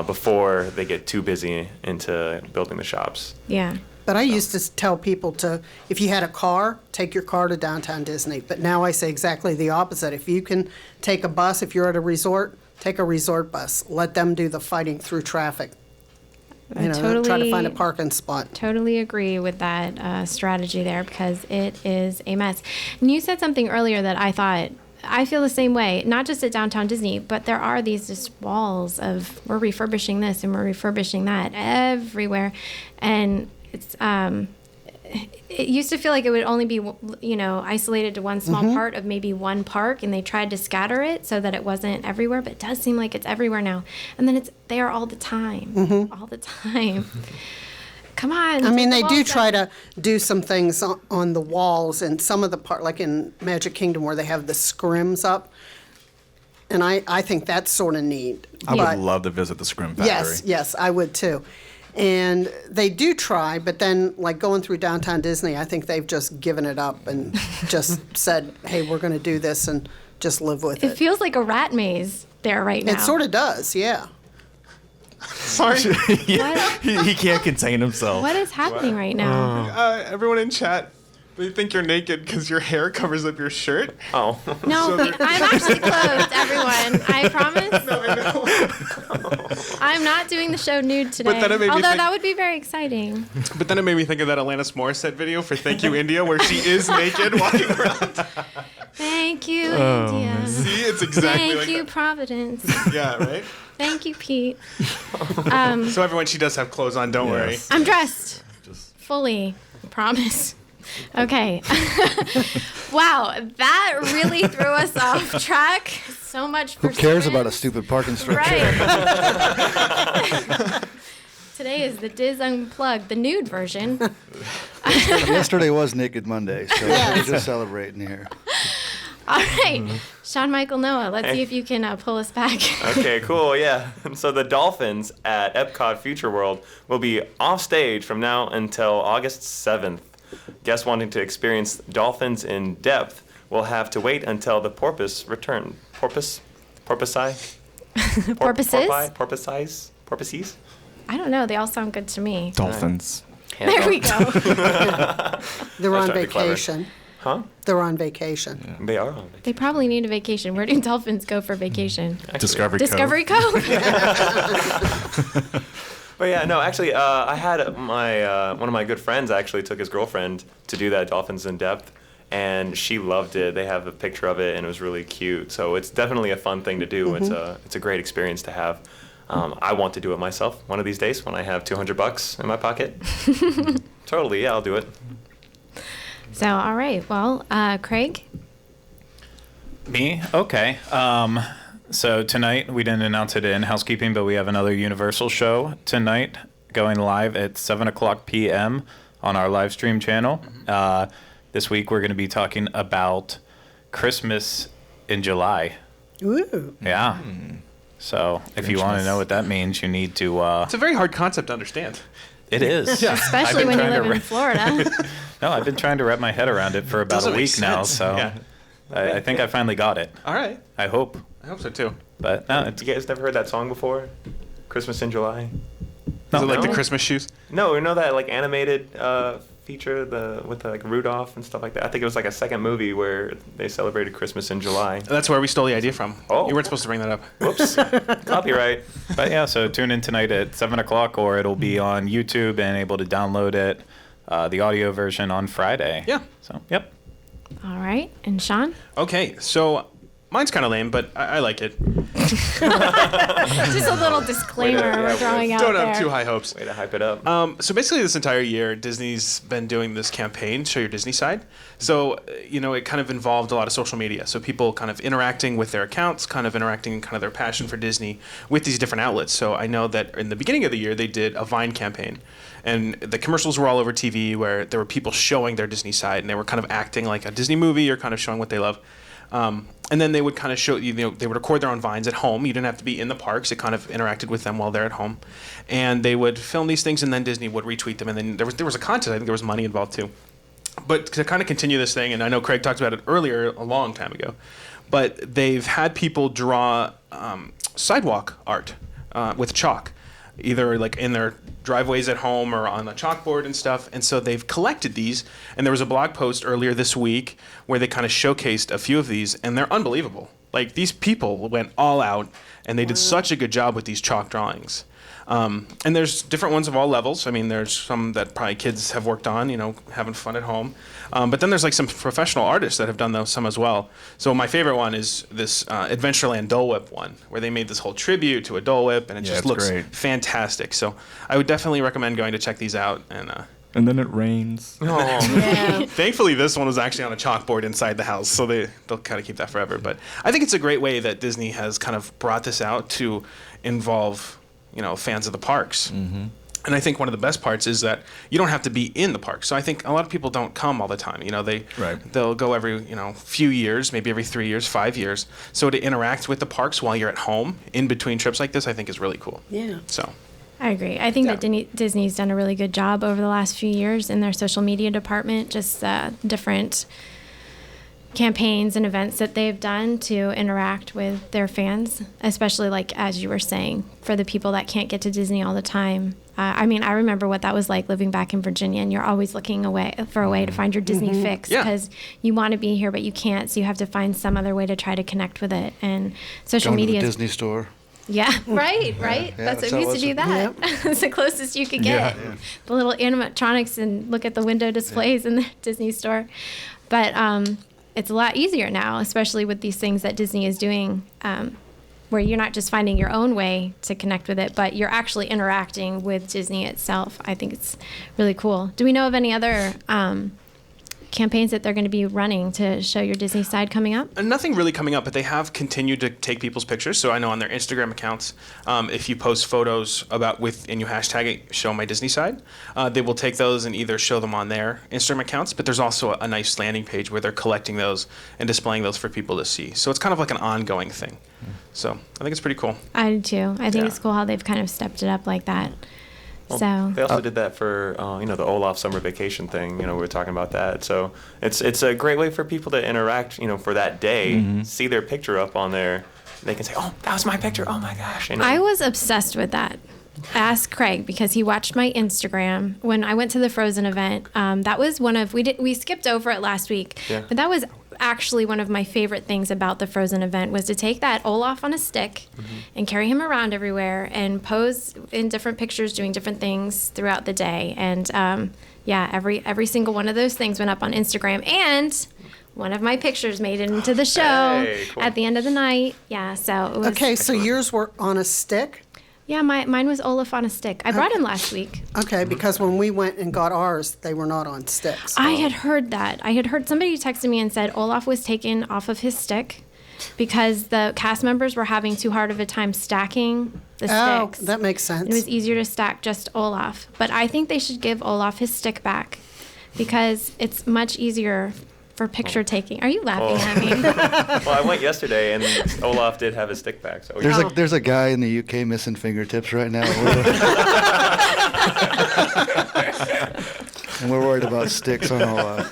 Speaker 5: before they get too busy into building the shops.
Speaker 1: Yeah.
Speaker 4: But I used to tell people if you had a car, take your car to Downtown Disney. But now I say exactly the opposite. If you can take a bus, if you're at a resort, take a resort bus. Let them do the fighting through traffic.
Speaker 1: I
Speaker 4: Try to find a parking spot.
Speaker 1: Totally agree with that strategy there, because it is a mess. And you said something earlier that I thought, I feel the same way, not just at Downtown Disney, but there are these just walls of, we're refurbishing this and we're refurbishing that everywhere. And it's, it used to feel like it would only be, isolated to one small part of maybe one park, and they tried to scatter it so that it wasn't everywhere, but it does seem like it's everywhere now. And then it's there all the time, all the time. Come on.
Speaker 4: I mean, they do try to do some things on the walls and some of the part, like in Magic Kingdom where they have the scrims up. And I think that's sort of neat.
Speaker 2: I would love to visit the Scrim Factory.
Speaker 4: Yes, I would too. And they do try, but then, like going through Downtown Disney, I think they've just given it up and just said, hey, we're going to do this and just live with it.
Speaker 1: It feels like a rat maze there right now.
Speaker 4: It sort of does, yeah.
Speaker 3: Sorry.
Speaker 2: He can't contain himself.
Speaker 1: What is happening right now?
Speaker 3: Everyone in chat, they think you're naked because your hair covers up your shirt.
Speaker 5: Oh.
Speaker 1: No, I'm actually clothed, everyone. I promise.
Speaker 3: No, I know.
Speaker 1: I'm not doing the show nude today.
Speaker 3: then it made me
Speaker 1: Although
Speaker 3: think-
Speaker 1: that would be very exciting.
Speaker 3: But then it made me think of that Alanis Morissette video for Thank You India, where she is naked walking around.
Speaker 1: Thank you, India.
Speaker 3: See, it's exactly
Speaker 1: Thank
Speaker 3: like
Speaker 1: you,
Speaker 3: that.
Speaker 1: Providence.
Speaker 3: Yeah, right?
Speaker 1: Thank you, Pete.
Speaker 3: So everyone, she does have clothes on, don't worry.
Speaker 1: I'm dressed. Fully. Promise. Okay. Wow, that really threw us off track. So much for
Speaker 6: Who cares
Speaker 1: Sprint.
Speaker 6: about a stupid parking structure?
Speaker 1: Right. Today is the Diz Unplugged, the nude version.
Speaker 6: Yesterday was Naked Monday, so we're just celebrating here.
Speaker 1: All right. Sean Michael Noah, let's see if you can pull us back.
Speaker 5: Okay, cool, yeah. So the dolphins at Epcot Future World will be off stage from now until August 7th. Guests wanting to experience dolphins in depth will have to wait until the porpoise return. Porpoises? Porpoises?
Speaker 1: I don't know. They all sound good to me.
Speaker 2: Dolphins.
Speaker 1: There we go.
Speaker 4: They're on
Speaker 5: trying to be clever.
Speaker 4: vacation.
Speaker 5: Huh?
Speaker 4: They're on vacation.
Speaker 5: They are on vacation.
Speaker 1: They probably need a vacation. Where do dolphins go for vacation?
Speaker 2: Discovery Cove.
Speaker 1: Discovery Cove?
Speaker 5: But yeah, no, actually, I had my one of my good friends actually took his girlfriend to do that Dolphins in Depth, and she loved it. They have a picture of it, and it was really cute. So it's definitely a fun thing to do. It's a great experience to have. I want to do it myself one of these days when I have $200 in my pocket. Totally, yeah, I'll do it.
Speaker 1: So, all right. Well, Craig?
Speaker 7: Me? Okay. So tonight, we didn't announce it in Housekeeping, but we have another Universal show tonight going live at 7 o'clock p.m. on our live stream channel. This week, we're going to be talking about Christmas in July.
Speaker 4: Ooh.
Speaker 7: Yeah. So if you want to know what that means, you need to...
Speaker 3: It's a very hard concept to understand.
Speaker 7: It is.
Speaker 1: Especially when you live in Florida.
Speaker 7: No, I've been trying to wrap my head around it for about
Speaker 3: Doesn't
Speaker 7: a
Speaker 3: make
Speaker 7: week now,
Speaker 3: sense.
Speaker 7: so
Speaker 3: Yeah.
Speaker 7: I think I finally got it.
Speaker 3: All right.
Speaker 7: I hope.
Speaker 3: I hope so, too.
Speaker 7: But no, it's...
Speaker 5: You guys never heard that song before? Christmas in July?
Speaker 3: Is it like
Speaker 5: No.
Speaker 3: the Christmas shoes?
Speaker 5: No, you know that like animated feature with like Rudolph and stuff like that. I think it was like a second movie where they celebrated Christmas in July.
Speaker 3: That's where we stole the idea from.
Speaker 5: Oh.
Speaker 3: You weren't supposed to bring that up.
Speaker 5: Whoops, copyright.
Speaker 7: But yeah, so tune in tonight at 7 o'clock, or it'll be on YouTube and able to download it, the audio version on Friday.
Speaker 3: Yeah.
Speaker 7: So, yep.
Speaker 1: All right. And Sean?
Speaker 3: Okay, so mine's kind of lame, but I like it.
Speaker 1: Just a little disclaimer we're throwing out
Speaker 3: Don't
Speaker 1: there.
Speaker 3: have too high hopes.
Speaker 5: Way to hype it up.
Speaker 3: So basically, this entire year, Disney's been doing this campaign, Show Your Disney Side. So, it kind of involved a lot of social media. So people kind of interacting with their accounts, kind of interacting kind of their passion for Disney with these different outlets. So I know that in the beginning of the year, they did a Vine campaign. And the commercials were all over TV where there were people showing their Disney side, and they were kind of acting like a Disney movie or kind of showing what they love. And then they would kind of show they would record their own vines at home. You didn't have to be in the parks. It kind of interacted with them while they're at home. And they would film these things, and then Disney would retweet them. And then there was a contest. I think there was money involved too. But to kind of continue this thing, and I know Craig talked about it earlier a long time ago, but they've had people draw sidewalk art with chalk. either like in their driveways at home or on a chalkboard and stuff. And so they've collected these. And there was a blog post earlier this week where they kind of showcased a few of these, and they're unbelievable. Like, these people went all out, and they did such a good job with these chalk drawings. And there's different ones of all levels. I mean, there's some that probably kids have worked on, having fun at home. But then there's like some professional artists that have done those some as well. So my favorite one is this Adventureland Dole Whip one, where they made this whole tribute to a Dole Whip, and it just looks fantastic. So I would definitely recommend going to check these out.
Speaker 2: And then it rains.
Speaker 3: Oh. Thankfully, this one was actually on a chalkboard inside the house, so they'll kind of keep that forever. But I think it's a great way that Disney has kind of brought this out to involve fans of the parks. Mm-hmm. And I think one of the best parts is that you don't have to be in the park. So I think a lot of people don't come all the time. They'll go every few years, maybe every 3 years, 5 years. So to interact with the parks while you're at home in between trips like this, I think is really cool.
Speaker 4: Yeah.
Speaker 3: So
Speaker 1: I agree. I think that Disney's done a really good job over the last few years in their social media department, just different campaigns and events that they've done to interact with their fans, especially like, as you were saying, for the people that can't get to Disney all the time. I remember what that was like living back in Virginia, and you're always looking for a way to find your Disney fix because you want to be here, but you can't, so you have to find some other way to try to connect with it. And social media
Speaker 6: to the Disney store.
Speaker 1: Yeah, right.
Speaker 6: Yeah,
Speaker 1: That's what we used to do that. It's the closest you could get. Yeah. The little animatronics and look at the window displays in the Disney store. But it's a lot easier now, especially with these things that Disney is doing, where you're not just finding your own way to connect with it, but you're actually interacting with Disney itself. I think it's really cool. Do we know of any other campaigns that they're going to be running to show your Disney side coming up?
Speaker 3: Nothing really coming up, but they have continued to take people's pictures. So I know on their Instagram accounts, if you post photos and you hashtag it, show my Disney side, they will take those and either show them on their Instagram accounts, but there's also a nice landing page where they're collecting those and displaying those for people to see. So it's kind of like an ongoing thing. So I think it's pretty cool.
Speaker 1: I do too. I think it's cool how they've kind of stepped it up like that.
Speaker 5: Well, they also did that for the Olaf summer vacation thing. We were talking about that. So it's a great way for people to interact. For that day, see their picture up on there. They can say, "Oh, that was my picture. Oh my gosh!"
Speaker 1: I was obsessed with that. Ask Craig, because he watched my Instagram when I went to the Frozen event. That was one of we skipped over it last week, but that was actually one of my favorite things about the Frozen event was to take that Olaf on a stick and carry him around everywhere and pose in different pictures doing different things throughout the day. And every single one of those things went up on Instagram, and one of my pictures made it into the show at the end of the night. Yeah, so it was
Speaker 4: Okay, so yours were on a stick?
Speaker 1: Yeah, mine was Olaf on a stick. I brought him last week.
Speaker 4: Okay, because when we went and got ours, they were not on sticks.
Speaker 1: I had heard that. I had heard somebody texted me and said Olaf was taken off of his stick because the cast members were having too hard of a time stacking the sticks.
Speaker 4: Oh, that makes sense.
Speaker 1: It was easier to stack just Olaf. But I think they should give Olaf his stick back because it's much easier for picture taking. Are you laughing at me?
Speaker 5: Well, I went yesterday, and Olaf did have his stick back. So
Speaker 6: there's a guy in the UK missing fingertips right now. And we're worried about sticks on Olaf.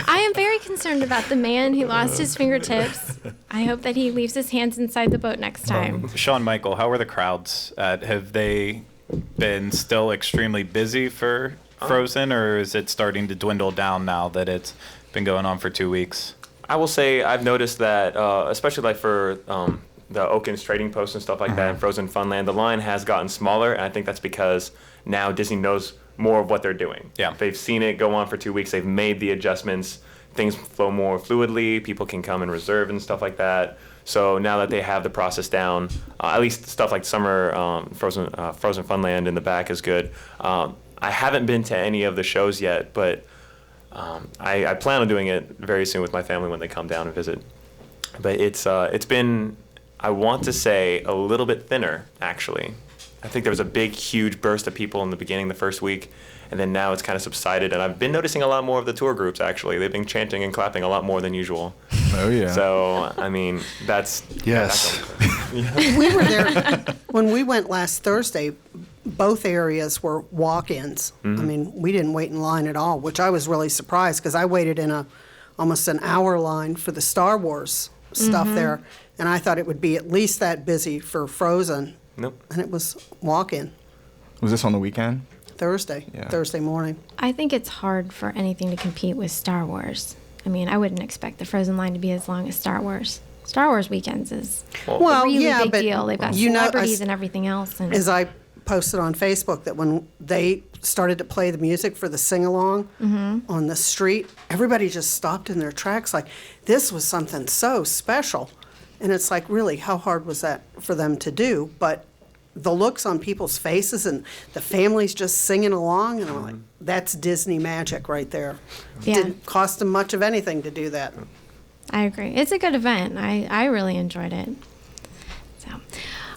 Speaker 1: I am very concerned about the man who lost his fingertips. I hope that he leaves his hands inside the boat next time.
Speaker 7: Shawn Michael, how are the crowds? Have they been still extremely busy for Frozen, or is it starting to dwindle down now that it's been going on for 2 weeks?
Speaker 5: I will say I've noticed that, especially like for the Oakens Trading Post and stuff like that in Frozen Funland, the line has gotten smaller, and I think that's because now Disney knows more of what they're doing.
Speaker 7: Yeah.
Speaker 5: They've seen it go on for 2 weeks. They've made the adjustments. Things flow more fluidly. People can come and reserve and stuff like that. So now that they have the process down, at least stuff like summer Frozen Funland in the back is good. I haven't been to any of the shows yet, but I plan on doing it very soon with my family when they come down and visit. But it's been, I want to say, a little bit thinner, actually. I think there was a big, huge burst of people in the beginning, the first week, and then now it's kind of subsided. And I've been noticing a lot more of the tour groups, actually. They've been chanting and clapping a lot more than usual.
Speaker 2: Oh, yeah.
Speaker 5: So, I mean, that's...
Speaker 6: Yes.
Speaker 4: We were there, when we went last Thursday, both areas were walk-ins. I mean, we didn't wait in line at all, which I was really surprised because I waited in almost an hour line for the Star Wars stuff there, and I thought it would be at least that busy for Frozen.
Speaker 5: Nope.
Speaker 4: And it was walk-in
Speaker 2: Was this on the weekend?
Speaker 4: Thursday,
Speaker 2: Yeah.
Speaker 4: Thursday morning.
Speaker 1: I think it's hard for anything to compete with Star Wars. I mean, I wouldn't expect the Frozen line to be as long as Star Wars. Star Wars weekends is
Speaker 4: Well,
Speaker 1: a really
Speaker 4: yeah,
Speaker 1: big
Speaker 4: but
Speaker 1: deal. They've got
Speaker 4: you know,
Speaker 1: celebrities and everything else. And
Speaker 4: As I posted on Facebook, that when they started to play the music for the sing-along on the street, everybody just stopped in their tracks like, this was something so special. And it's like, really, how hard was that for them to do? But the looks on people's faces and the families just singing along, and I'm like, that's Disney magic right there.
Speaker 1: Yeah.
Speaker 4: Didn't cost them much of anything to do that.
Speaker 1: I agree. It's a good event. I really enjoyed it. So,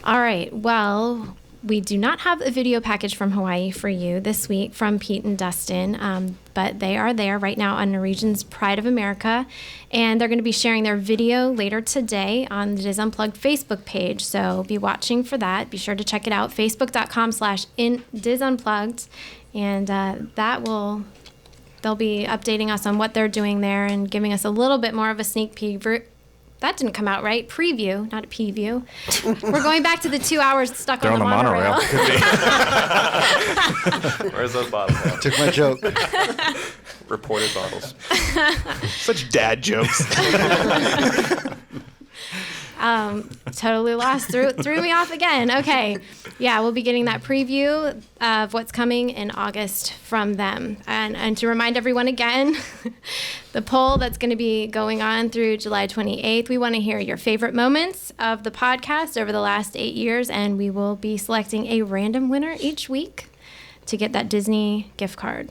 Speaker 1: all right. Well, we do not have a video package from Hawaii for you this week from Pete and Dustin, but they are there right now on Norwegian's Pride of America, and they're going to be sharing their video later today on the Diz Unplugged Facebook page, so be watching for that. Be sure to check it out, facebook.com/DizUnplugged, and they'll be updating us on what they're doing there and giving us a little bit more of a sneak peek. That didn't come out right. Preview, not a preview. We're going back to the 2 hours stuck
Speaker 2: They're
Speaker 1: on the monorail.
Speaker 5: Where's those bottles at?
Speaker 6: Took my joke.
Speaker 5: Reported bottles.
Speaker 3: Such dad jokes.
Speaker 1: Totally lost. Threw me off again. Okay. Yeah, we'll be getting that preview of what's coming in August from them. And to remind everyone again, the poll that's going to be going on through July 28th, we want to hear your favorite moments of the podcast over the last 8 years, and we will be selecting a random winner each week to get that Disney gift card.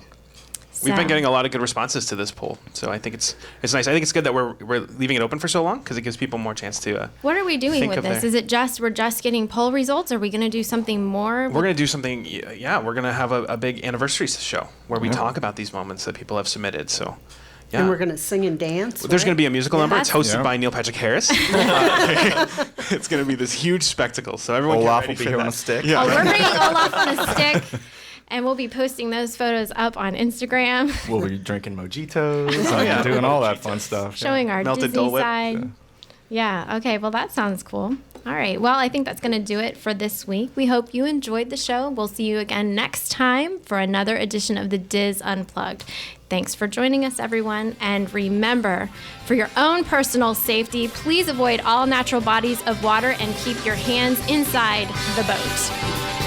Speaker 3: We've been
Speaker 1: So-
Speaker 3: getting a lot of good responses to this poll, so I think it's nice. I think it's good that we're leaving it open for so long because it gives people more chance to.
Speaker 1: What are we doing
Speaker 3: think
Speaker 1: with
Speaker 3: of
Speaker 1: this?
Speaker 3: their-
Speaker 1: Is it just we're just getting poll results? Are we going to do something more?
Speaker 3: We're gonna do something. Yeah, we're gonna have a big anniversary show where we talk about these moments that people have submitted. So, yeah.
Speaker 4: And we're going to sing and dance.
Speaker 3: There's
Speaker 4: right?
Speaker 3: going to be a musical number. It's
Speaker 1: That's-
Speaker 3: hosted
Speaker 2: Yeah.
Speaker 3: by Neil Patrick Harris. It's going to be this huge spectacle. So everyone
Speaker 2: Olaf
Speaker 3: get
Speaker 2: will
Speaker 3: ready
Speaker 2: be
Speaker 3: for
Speaker 2: here on
Speaker 3: that.
Speaker 2: a stick.
Speaker 3: Yeah.
Speaker 1: Oh, we're bringing Olaf on a stick, and we'll be posting those photos up on Instagram,
Speaker 2: We'll be drinking mojitos. and doing all that fun stuff.
Speaker 1: showing our
Speaker 3: Melted
Speaker 1: Disney
Speaker 3: Dole Whip.
Speaker 1: side. Yeah, okay, well, that sounds cool. All right, well, I think that's going to do it for this week. We hope you enjoyed the show. We'll see you again next time for another edition of the Diz Unplugged. Thanks for joining us, everyone. And remember, for your own personal safety, please avoid all natural bodies of water and keep your hands inside the boat.